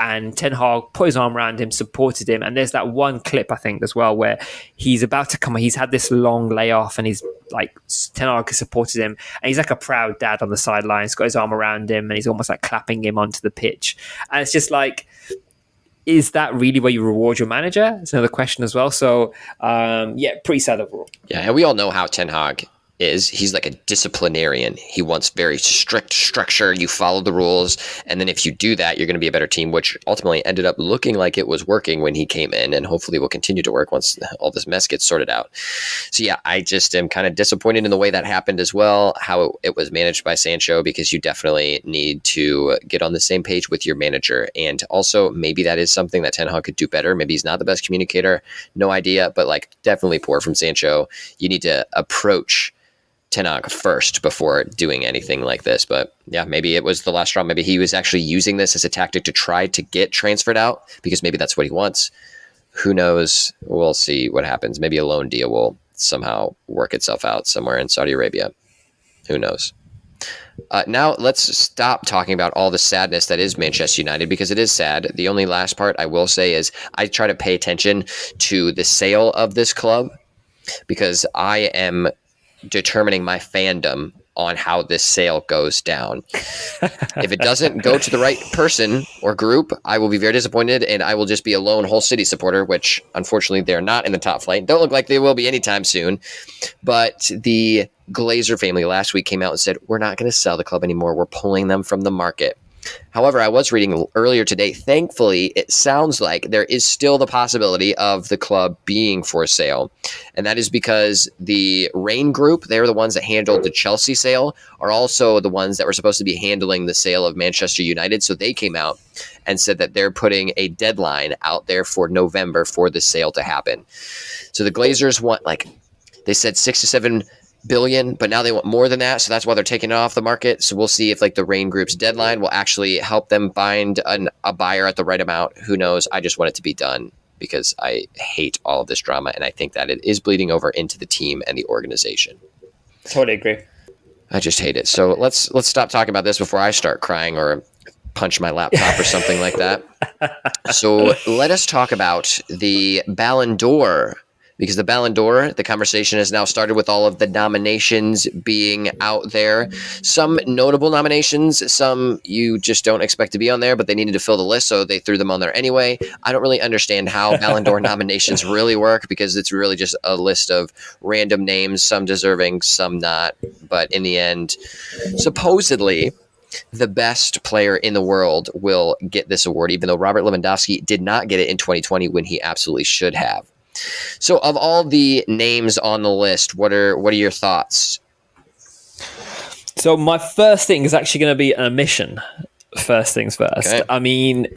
And Ten Hag put his arm around him, supported him. And there's that one clip, I think, as well, where he's about to come. He's had this long layoff, and he's like, Ten Hag has supported him, and he's like a proud dad on the sidelines, got his arm around him, and he's almost like clapping him onto the pitch. And it's just like, is that really where you reward your manager? It's another question as well. So, pretty sad overall. Yeah, and we all know how Ten Hag is. He's like a disciplinarian. He wants very strict structure. You follow the rules, and then if you do that, you're going to be a better team, which ultimately ended up looking like it was working when he came in, and hopefully will continue to work once all this mess gets sorted out. So yeah, I just am kind of disappointed in the way that happened as well, how it was managed by Sancho, because you definitely need to get on the same page with your manager. And also maybe that is something that Ten Hag could do better. Maybe he's not the best communicator, no idea, but like definitely poor from Sancho. You need to approach Ten Hag first before doing anything like this. But yeah, maybe it was the last straw. Maybe he was actually using this as a tactic to try to get transferred out, because maybe that's what he wants. Who knows? We'll see what happens. Maybe a loan deal will somehow work itself out somewhere in Saudi Arabia. Who knows? Now let's stop talking about all the sadness that is Manchester United, because it is sad. The only last part I will say is I try to pay attention to the sale of this club, because I am determining my fandom on how this sale goes down. If it doesn't go to the right person or group, I will be very disappointed, and I will just be a lone Hull City supporter, which unfortunately they're not in the top flight. Don't look like they will be anytime soon. But the Glazer family last week came out and said, we're not going to sell the club anymore. We're pulling them from the market. However, I was reading earlier today, thankfully, it sounds like there is still the possibility of the club being for sale. And that is because the Rain Group, they're the ones that handled the Chelsea sale, are also the ones that were supposed to be handling the sale of Manchester United. So they came out and said that they're putting a deadline out there for November for the sale to happen. So the Glazers want, they said 6 to 7 billion, but now they want more than that, so that's why they're taking it off the market. So we'll see if like the Rain Group's deadline will actually help them find a buyer at the right amount. Who knows? I just want it to be done because I hate all of this drama, and I think that it is bleeding over into the team and the organization. Totally agree. I just hate it. So let's stop talking about this before I start crying or punch my laptop or something like that. So let us talk about the Ballon d'Or, because the Ballon d'Or, the conversation has now started with all of the nominations being out there. Some notable nominations, some you just don't expect to be on there, but they needed to fill the list, so they threw them on there anyway. I don't really understand how Ballon d'Or nominations really work, because it's really just a list of random names, some deserving, some not. But in the end, supposedly, the best player in the world will get this award, even though Robert Lewandowski did not get it in 2020 when he absolutely should have. So, of all the names on the list, what are your thoughts? So, my first thing is actually going to be an omission. First things first. Okay. I mean,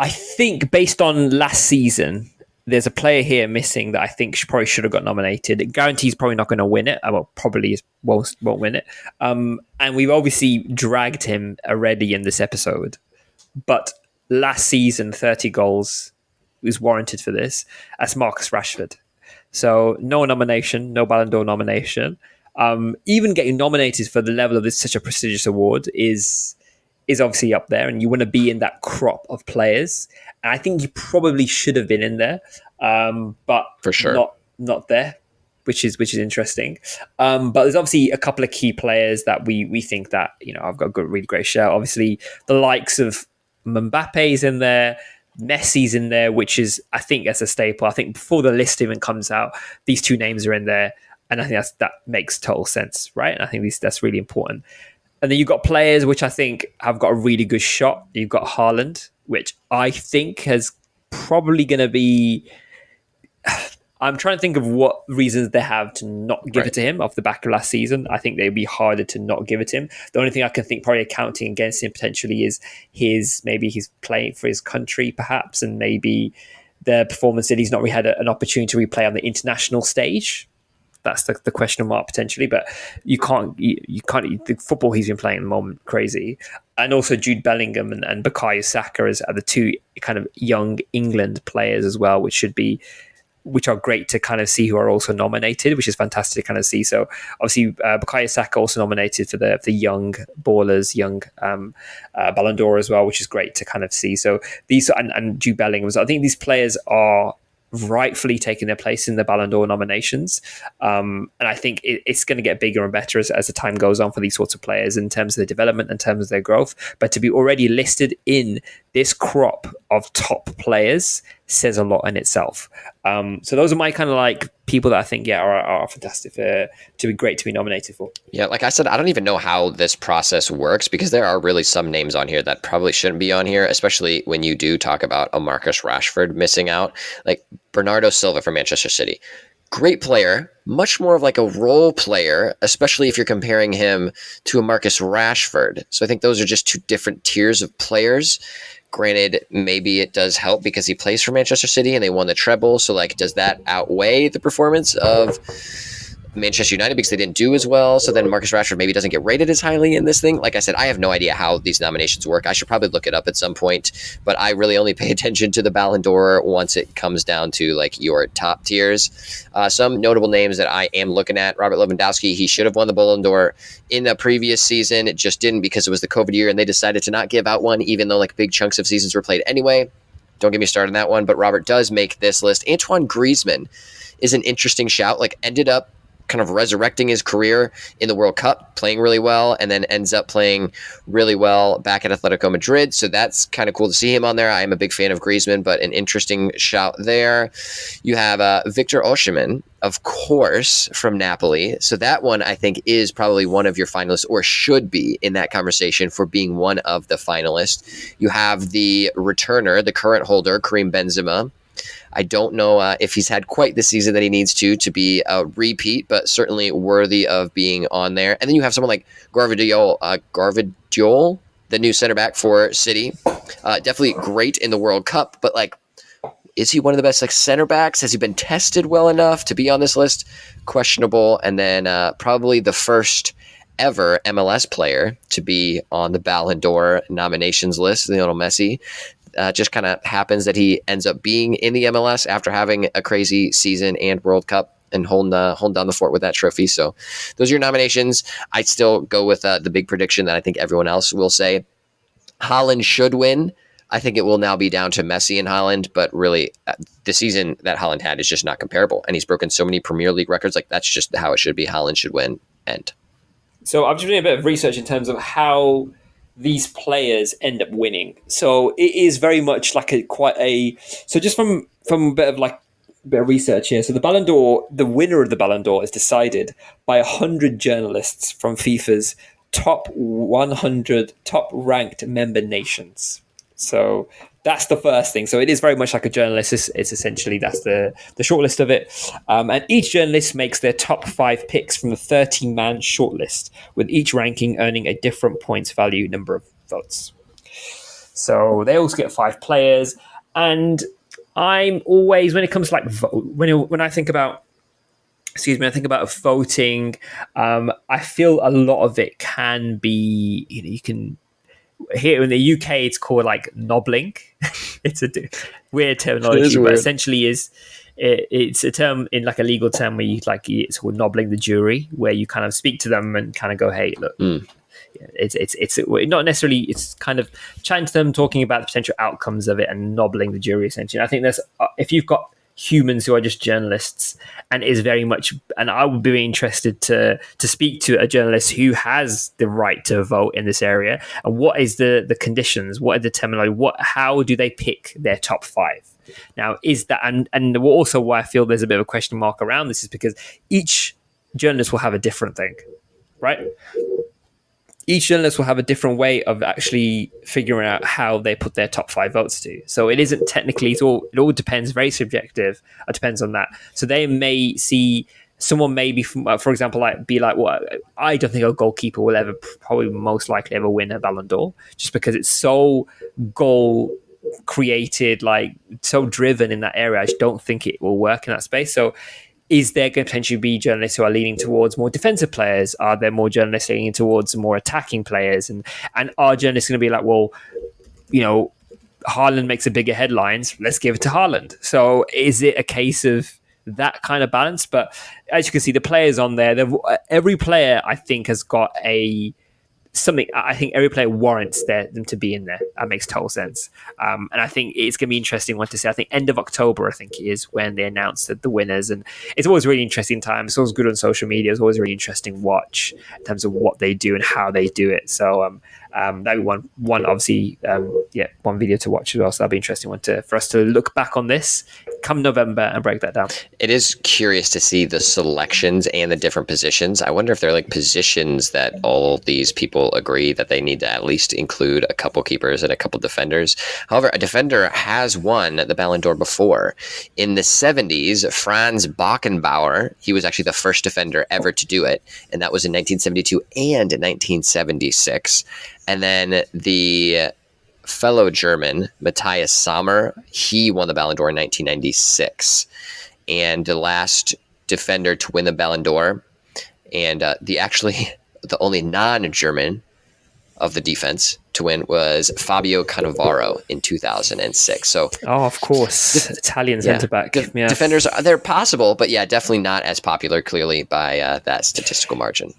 I think based on last season, there's a player here missing that I think probably should have got nominated. It guarantees probably not going to win it. Well, probably won't win it. And we've obviously dragged him already in this episode. But last season, 30 goals was warranted for this. That's Marcus Rashford. So no nomination, no Ballon d'Or nomination. Even getting nominated for the level of this such a prestigious award is obviously up there, and you want to be in that crop of players. And I think you probably should have been in there, but for sure not there, which is interesting. But there's obviously a couple of key players that we think that I've got a good, really great shout. Obviously, the likes of Mbappe's in there. Messi's in there, which is, I think, that's a staple. I think before the list even comes out, these two names are in there, and I think that makes total sense, right? And I think that's really important. And then you've got players which I think have got a really good shot. You've got Haaland, which I think has probably going to be... I'm trying to think of what reasons they have to not give it to him off the back of last season. I think they'd be harder to not give it to him. The only thing I can think probably accounting against him potentially is maybe he's playing for his country perhaps, and maybe the performance that he's not really had an opportunity to replay on the international stage. That's the question mark potentially, but you can't the football he's been playing at the moment, crazy. And also Jude Bellingham and Bukayo Saka are the two kind of young England players as well, which are great to kind of see, who are also nominated, which is fantastic to kind of see. So obviously Bukayo Saka also nominated for the young ballers, young Ballon d'Or as well, which is great to kind of see. So these and Jude Bellingham, I think these players are rightfully taking their place in the Ballon d'Or nominations. And I think it's going to get bigger and better as the time goes on for these sorts of players in terms of their development, in terms of their growth. But to be already listed in this crop of top players says a lot in itself. So those are my kind of like people that I think are fantastic to be great to be nominated for. Yeah, like I said, I don't even know how this process works, because there are really some names on here that probably shouldn't be on here, especially when you do talk about a Marcus Rashford missing out. Like Bernardo Silva from Manchester City. Great player, much more of like a role player, especially if you're comparing him to a Marcus Rashford. So I think those are just two different tiers of players. Granted, maybe it does help because he plays for Manchester City and they won the treble. So, like, does that outweigh the performance of Manchester United because they didn't do as well? So then Marcus Rashford maybe doesn't get rated as highly in this thing. Like I said, I have no idea how these nominations work. I should probably look it up at some point, but I really only pay attention to the Ballon d'Or once it comes down to like your top tiers. Some notable names that I am looking at: Robert Lewandowski. He should have won the Ballon d'Or in the previous season. It just didn't because it was the COVID year and they decided to not give out one, even though like big chunks of seasons were played anyway. Don't get me started on that one, but Robert does make this list. Antoine Griezmann is an interesting shout. Like, ended up kind of resurrecting his career in the World Cup, playing really well, and then ends up playing really well back at Atletico Madrid. So that's kind of cool to see him on there. I am a big fan of Griezmann, but an interesting shout there. You have Victor Osimhen, of course, from Napoli. So that one, I think, is probably one of your finalists, or should be in that conversation for being one of the finalists. You have the returner, the current holder, Karim Benzema. I don't know if he's had quite the season that he needs to be a repeat, but certainly worthy of being on there. And then you have someone like Gvardiol, the new center back for City. Definitely great in the World Cup, but like, is he one of the best like center backs? Has he been tested well enough to be on this list? Questionable. And then probably the first ever MLS player to be on the Ballon d'Or nominations list, Lionel Messi. Just kind of happens that he ends up being in the MLS after having a crazy season and World Cup and holding down the fort with that trophy. So those are your nominations. I still go with the big prediction that I think everyone else will say. Haaland should win. I think it will now be down to Messi and Haaland, but really the season that Haaland had is just not comparable. And he's broken so many Premier League records. Like that's just how it should be. Haaland should win. End. So I've just doing a bit of research in terms of how these players end up winning. So it is very much like so just from a bit of research here. So the Ballon d'Or, the winner of the Ballon d'Or is decided by 100 journalists from FIFA's top 100 top ranked member nations. So that's the first thing. So it is very much like a journalist. It's essentially that's the shortlist of it. And each journalist makes their top 5 picks from the 13-man shortlist, with each ranking earning a different points value number of votes. So they also get 5 players. And I'm always, when it comes to like when I think about voting, I feel a lot of it can be, you can. Here in the UK, it's called like nobbling. It's a weird terminology, but essentially it's a term in like a legal term where it's called nobbling the jury, where you kind of speak to them and kind of go, hey, look, it's not necessarily, it's kind of chatting to them, talking about the potential outcomes of it and nobbling the jury essentially. And I think there's if you've got humans who are just journalists, and is very much, and I would be interested to speak to a journalist who has the right to vote in this area, and what is the conditions, what are the terminology, how do they pick their top 5? Now is that, and also why I feel there's a bit of a question mark around this is because each journalist will have a different thing, right? Each journalist will have a different way of actually figuring out how they put their top 5 votes to. So it isn't technically, it all depends, very subjective. It depends on that. So they may see, someone may be, for example, well, I don't think a goalkeeper will ever, probably most likely ever win a Ballon d'Or, just because it's so goal created, like so driven in that area. I just don't think it will work in that space. So is there going to potentially be journalists who are leaning towards more defensive players? Are there more journalists leaning towards more attacking players? And are journalists going to be like, well, Haaland makes a bigger headlines, let's give it to Haaland. So is it a case of that kind of balance? But as you can see, the players on there, every player I think has got something. I think every player warrants them to be in there. That makes total sense. And I think it's going to be interesting one to see. I think end of October, I think, is when they announce the winners. And it's always a really interesting time. It's always good on social media. It's always a really interesting watch in terms of what they do and how they do it. So that'd be one obviously, one video to watch as well. So that'd be an interesting one for us to look back on this come November and break that down. It is curious to see the selections and the different positions. I wonder if they're like positions that all these people agree that they need to at least include a couple keepers and a couple defenders. However, a defender has won the Ballon d'Or before. In the 70s, Franz Beckenbauer, he was actually the first defender ever to do it, and that was in 1972 and 1976. And then the fellow German, Matthias Sammer, he won the Ballon d'Or in 1996. And the last defender to win the Ballon d'Or, and the only non-German of the defense to win was Fabio Cannavaro in 2006. So, of course, Italian centre-back. Defenders, they're possible, but definitely not as popular, clearly, by that statistical margin.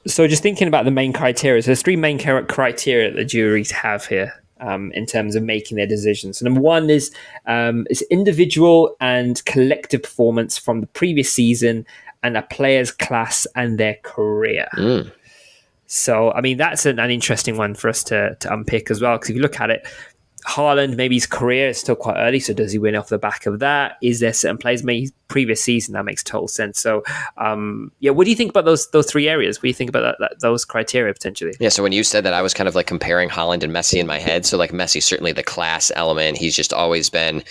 So just thinking about the main criteria, so there's 3 main criteria that the juries have here in terms of making their decisions. So number 1 is individual and collective performance from the previous season and a player's class and their career. So, I mean, that's an interesting one for us to unpick as well, because if you look at it, Haaland, maybe his career is still quite early, so does he win off the back of that? Is there certain players, maybe previous season, that makes total sense. So, what do you think about those 3 areas? What do you think about those criteria potentially? Yeah, so when you said that, I was kind of like comparing Haaland and Messi in my head. So like Messi, certainly the class element, he's just always been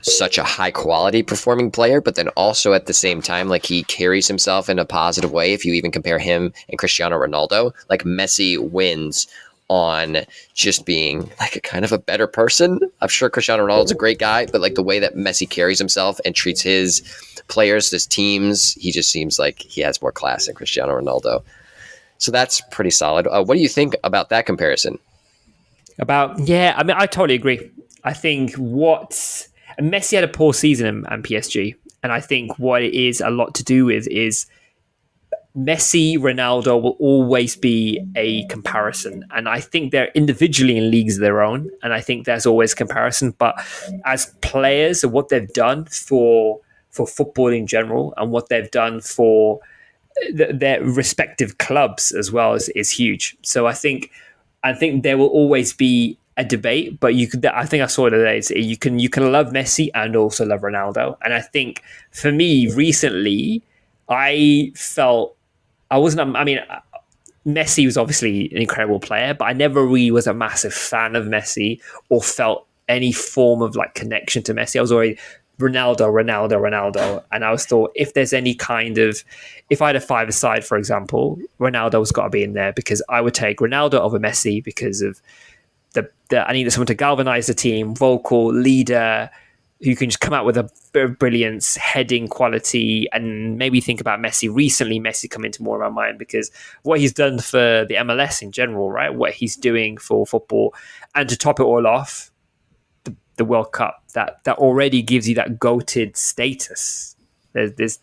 such a high quality performing player, but then also at the same time, like he carries himself in a positive way. If you even compare him and Cristiano Ronaldo, like Messi wins on just being like a kind of a better person. I'm sure Cristiano Ronaldo's a great guy, but like the way that Messi carries himself and treats his players, his teams, he just seems like he has more class than Cristiano Ronaldo. So that's pretty solid. What do you think about that comparison? I mean, I totally agree. I think Messi had a poor season in PSG, and I think what it is a lot to do with is Messi, Ronaldo will always be a comparison. And I think they're individually in leagues of their own. And I think there's always comparison. But as players, what they've done for football in general and what they've done for their respective clubs as well is huge. So I think there will always be a debate, but I think I saw it today. You can love Messi and also love Ronaldo. And I think for me recently, I felt I wasn't. I mean, Messi was obviously an incredible player, but I never really was a massive fan of Messi or felt any form of like connection to Messi. I was already Ronaldo, and I was thought if there's any kind of, if I had a five-a-side, for example, Ronaldo's got to be in there because I would take Ronaldo over Messi because of I needed someone to galvanize the team, vocal leader, who can just come out with a brilliance, heading quality, and maybe think about Messi. Recently, Messi come into more of my mind because what he's done for the MLS in general, right? What he's doing for football, and to top it all off, the World Cup that already gives you that goated status. There's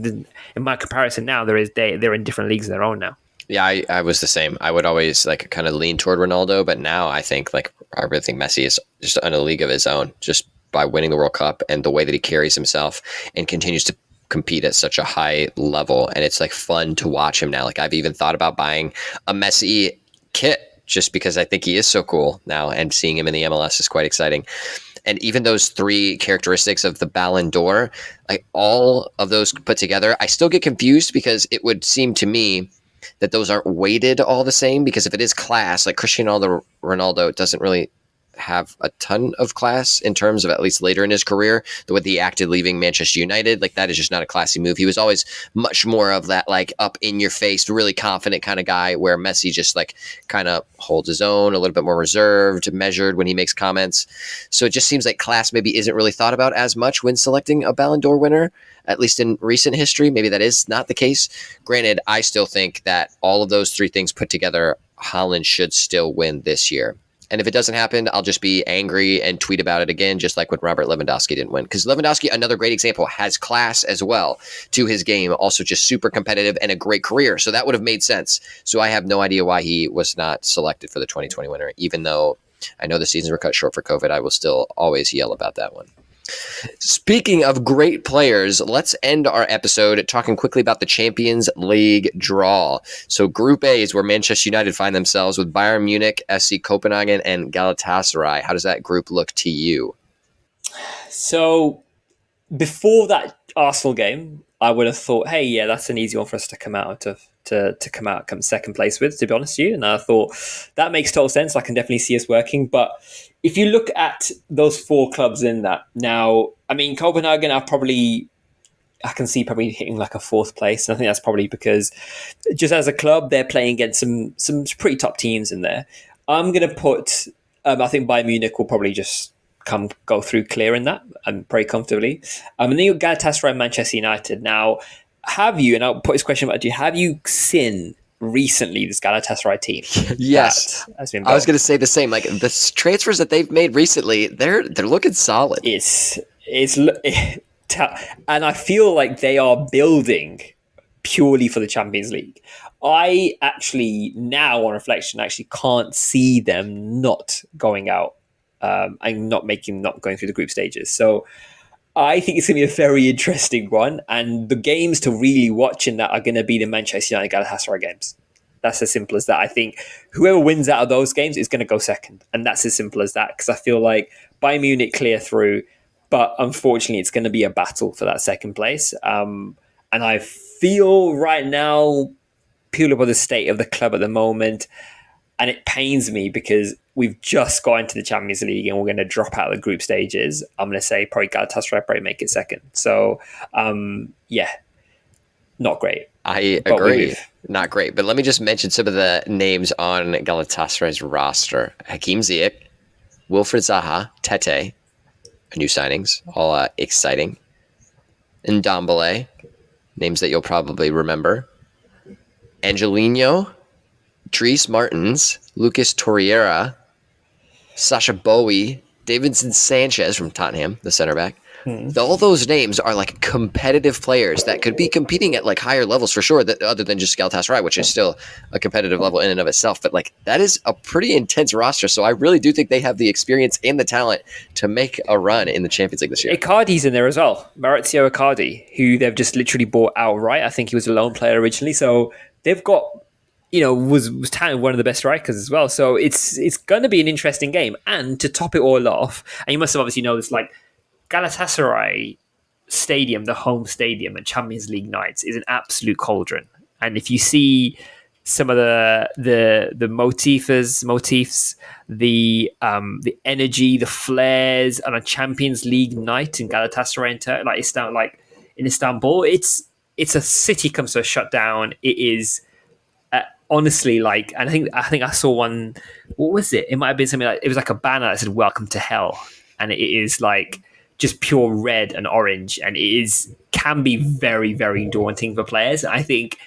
in my comparison now they're in different leagues of their own now. Yeah, I was the same. I would always like kind of lean toward Ronaldo, but now I really think Messi is just in a league of his own, just by winning the World Cup and the way that he carries himself and continues to compete at such a high level. And it's like fun to watch him now. Like I've even thought about buying a Messi kit just because I think he is so cool now, and seeing him in the MLS is quite exciting. And even those three characteristics of the Ballon d'Or, like all of those put together, I still get confused because it would seem to me that those aren't weighted all the same, because if it is class, like Cristiano Ronaldo doesn't really have a ton of class in terms of, at least later in his career, the way he acted leaving Manchester United, like that is just not a classy move. He was always much more of that like up in your face, really confident kind of guy, where Messi just like kind of holds his own, a little bit more reserved, measured when he makes comments. So it just seems like class maybe isn't really thought about as much when selecting a Ballon d'Or winner, at least in recent history. Maybe that is not the case. Granted, I still think that all of those three things put together, Haaland should still win this year. And if it doesn't happen, I'll just be angry and tweet about it again, just like when Robert Lewandowski didn't win. Because Lewandowski, another great example, has class as well to his game, also just super competitive and a great career. So that would have made sense. So I have no idea why he was not selected for the 2020 winner, even though I know the seasons were cut short for COVID. I will still always yell about that one. Speaking of great players, let's end our episode talking quickly about the Champions League draw. So Group A is where Manchester United find themselves with Bayern Munich, SC Copenhagen, and Galatasaray. How does that group look to you? So before that Arsenal game, I would have thought, hey, yeah, that's an easy one for us to come out of. To come second place with, to be honest with you. And I thought that makes total sense. I can definitely see us working. But if you look at those four clubs in that now, I mean, Copenhagen I can see probably hitting like a fourth place. And I think that's probably because just as a club, they're playing against some pretty top teams in there. I'm going to put, I think Bayern Munich will probably just go through clear in that and very comfortably. And then you've got Galatasaray and Manchester United. Now, have you, and I'll put this question back to you, have you seen recently this Galatasaray team? Yes. I was going to say the same. Like the transfers that they've made recently, they're looking solid. And I feel like they are building purely for the Champions League. I actually, now on reflection, actually can't see them not going out and not going through the group stages. So I think it's going to be a very interesting one. And the games to really watch in that are going to be the Manchester United Galatasaray games. That's as simple as that. I think whoever wins out of those games is going to go second. And that's as simple as that. Because I feel like Bayern Munich clear through. But unfortunately, it's going to be a battle for that second place. And I feel right now, purely by the state of the club at the moment, and it pains me because we've just got into the Champions League and we're going to drop out of the group stages. I'm going to say probably Galatasaray probably make it second. So, yeah, not great. I agree. Not great. But let me just mention some of the names on Galatasaray's roster. Hakim Ziyech, Wilfred Zaha, Tete, new signings, all exciting. Ndombele, names that you'll probably remember. Angelino, Dries Martins, Lucas Torreira, Sasha Bowie, Davinson Sanchez from Tottenham, the center back. All those names are like competitive players that could be competing at like higher levels for sure, that, other than just Galatasaray, which is still a competitive level in and of itself. But like that is a pretty intense roster. So I really do think they have the experience and the talent to make a run in the Champions League this year. Icardi's in there as well. Maurizio Icardi, who they've just literally bought outright. I think he was a loan player originally. So they've got, was touted one of the best strikers as well. So it's going to be an interesting game. And to top it all off, and you must have obviously know this, like Galatasaray Stadium, the home stadium at Champions League nights, is an absolute cauldron. And if you see some of the motifs, the energy, the flares on a Champions League night in Galatasaray, like in Istanbul, it's a city comes to a shutdown. It is honestly like, and I think I saw one. What was it? It might have been something like, it was like a banner that said "Welcome to Hell," and it is like just pure red and orange, and can be very, very daunting for players. I think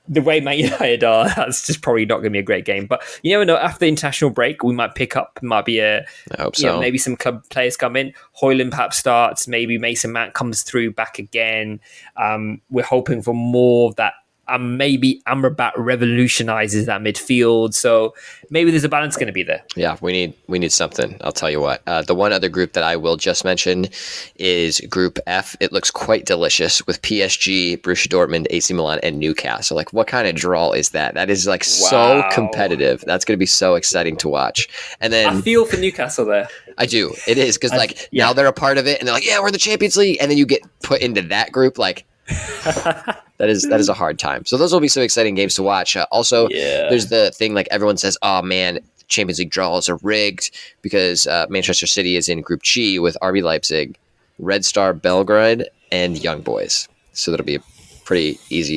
the way Man United are, that's just probably not going to be a great game. But you never know. After the international break, we might pick up. It might be I hope so. Maybe some club players come in. Hoyland perhaps starts. Maybe Mason Mount comes through back again. We're hoping for more of that. Maybe Amrabat revolutionizes that midfield. So maybe there's a balance going to be there. Yeah, we need something. I'll tell you what. The one other group that I will just mention is Group F. It looks quite delicious with PSG, Borussia Dortmund, AC Milan, and Newcastle. Like, what kind of draw is that? That is like so competitive. That's going to be so exciting to watch. And then I feel for Newcastle there. I do. It is because now they're a part of it, and they're like, yeah, we're in the Champions League, and then you get put into that group, like. That is a hard time. So those will be some exciting games to watch. There's the thing like everyone says, oh man, Champions League draws are rigged because Manchester City is in Group G with RB Leipzig, Red Star Belgrade, and Young Boys. So that'll be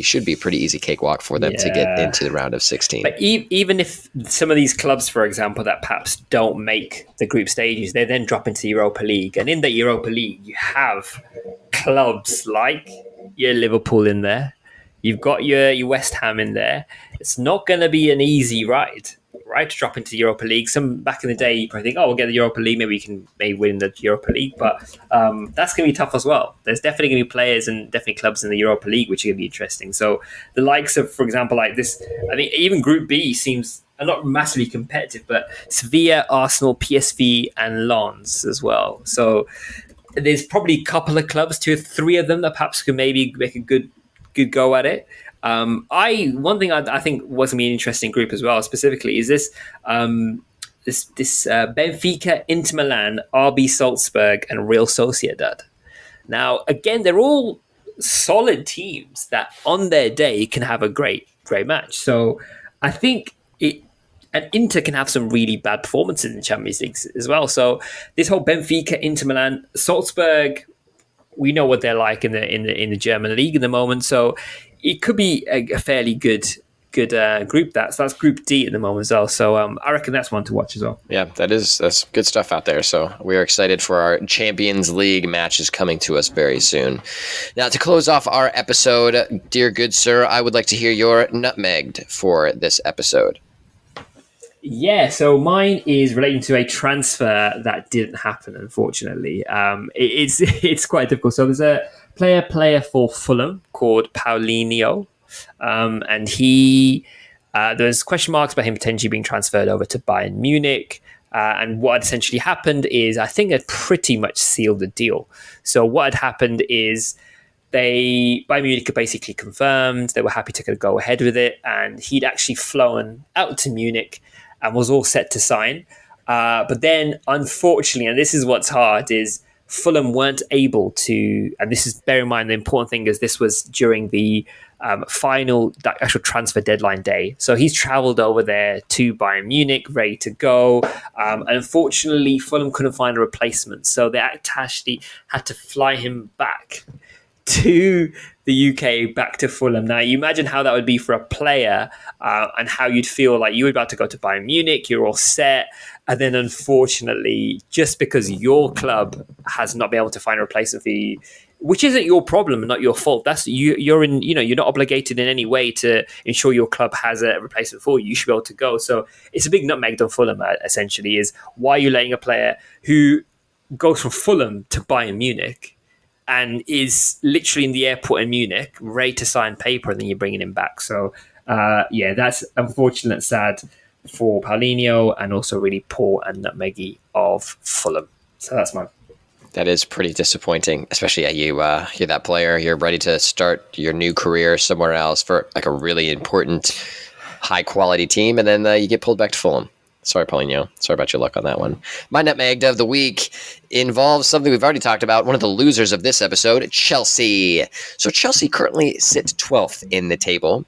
should be a pretty easy cakewalk for them to get into the round of 16. But even if some of these clubs, for example, that perhaps don't make the group stages, they then drop into the Europa League. And in the Europa League, you have clubs like your Liverpool in there. You've got your West Ham in there. It's not going to be an easy ride, right, to drop into the Europa League. Some back in the day, you probably think, we'll get the Europa League. Maybe we can win the Europa League. But that's going to be tough as well. There's definitely going to be players and definitely clubs in the Europa League, which are going to be interesting. So the likes of, for example, like this, I think even Group B seems not massively competitive, but Sevilla, Arsenal, PSV, and Lens as well. So there's probably a couple of clubs, 2 or 3 of them that perhaps could maybe make a good go at it. One thing I think was going to be an interesting group as well, specifically, is this Benfica, Inter Milan, RB Salzburg, and Real Sociedad. Now, again, they're all solid teams that on their day can have a great match. So I think and Inter can have some really bad performances in the Champions League as well. So this whole Benfica, Inter Milan, Salzburg, we know what they're like in the German league at the moment. So it could be a fairly good group. So that's Group D at the moment as well. So I reckon that's one to watch as well. Yeah, that's good stuff out there. So we are excited for our Champions League matches coming to us very soon. Now, to close off our episode, dear good sir, I would like to hear your nutmegged for this episode. Yeah, so mine is relating to a transfer that didn't happen, unfortunately. It's quite difficult. So there's a player for Fulham called Paulinho, and there's question marks about him potentially being transferred over to Bayern Munich. And what had essentially happened is, I think they'd pretty much sealed the deal. So what had happened is, Bayern Munich had basically confirmed they were happy to go ahead with it, and he'd actually flown out to Munich and was all set to sign. But then, unfortunately, and this is what's hard, is Fulham weren't able to, and this is, bear in mind, the important thing is this was during the final actual transfer deadline day. So he's travelled over there to Bayern Munich, ready to go. And unfortunately, Fulham couldn't find a replacement. So they actually had to fly him back to the UK back to Fulham. Now, you imagine how that would be for a player and how you'd feel like you were about to go to Bayern Munich, you're all set. And then, unfortunately, just because your club has not been able to find a replacement for you, which isn't your problem and not your fault. That's you're in. You're not obligated in any way to ensure your club has a replacement for you. You should be able to go. So it's a big nutmeg on Fulham. Essentially, is why you're letting a player who goes from Fulham to Bayern Munich and is literally in the airport in Munich, ready to sign paper, and then you're bringing him back. So, that's unfortunate, sad for Paulinho, and also really poor and nutmeggy of Fulham. So that's mine. That is pretty disappointing, especially you're that player. You're ready to start your new career somewhere else for like a really important, high-quality team, and then you get pulled back to Fulham. Sorry, Paulinho. Sorry about your luck on that one. My nutmegged of the week involves something we've already talked about. One of the losers of this episode, Chelsea. So Chelsea currently sit 12th in the table.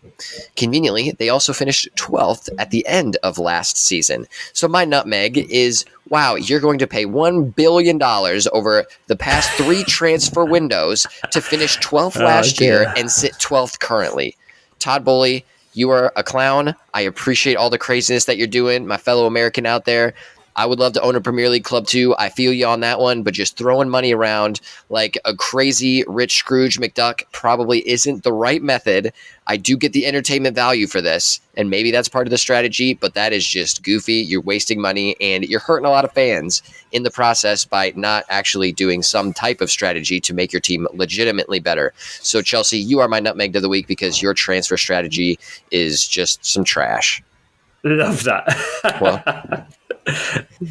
Conveniently, they also finished 12th at the end of last season. So my nutmeg is, wow, you're going to pay $1 billion over the past 3 transfer windows to finish 12th last year and sit 12th currently. Todd Bowley, you are a clown. I appreciate all the craziness that you're doing, my fellow American out there. I would love to own a Premier League club too. I feel you on that one, but just throwing money around like a crazy rich Scrooge McDuck probably isn't the right method. I do get the entertainment value for this, and maybe that's part of the strategy, but that is just goofy. You're wasting money, and you're hurting a lot of fans in the process by not actually doing some type of strategy to make your team legitimately better. So, Chelsea, you are my nutmeg of the week because your transfer strategy is just some trash. Love that. Well,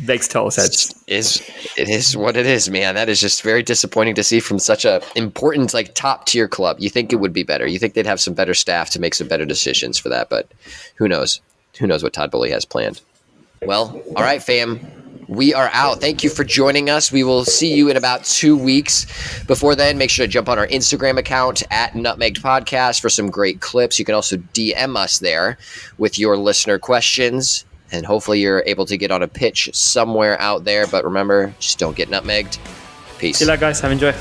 makes total sense. It is what it is, man. That is just very disappointing to see from such a important, like, top tier club. You think it would be better. You think they'd have some better staff to make some better decisions for that, but who knows? Who knows what Todd Bowley has planned? Well, all right, fam. We are out. Thank you for joining us. We will see you in about 2 weeks. Before then, make sure to jump on our Instagram account at Nutmegged Podcast for some great clips. You can also DM us there with your listener questions, and hopefully you're able to get on a pitch somewhere out there. But remember, just don't get nutmegged. Peace. See you later, guys. Have enjoy.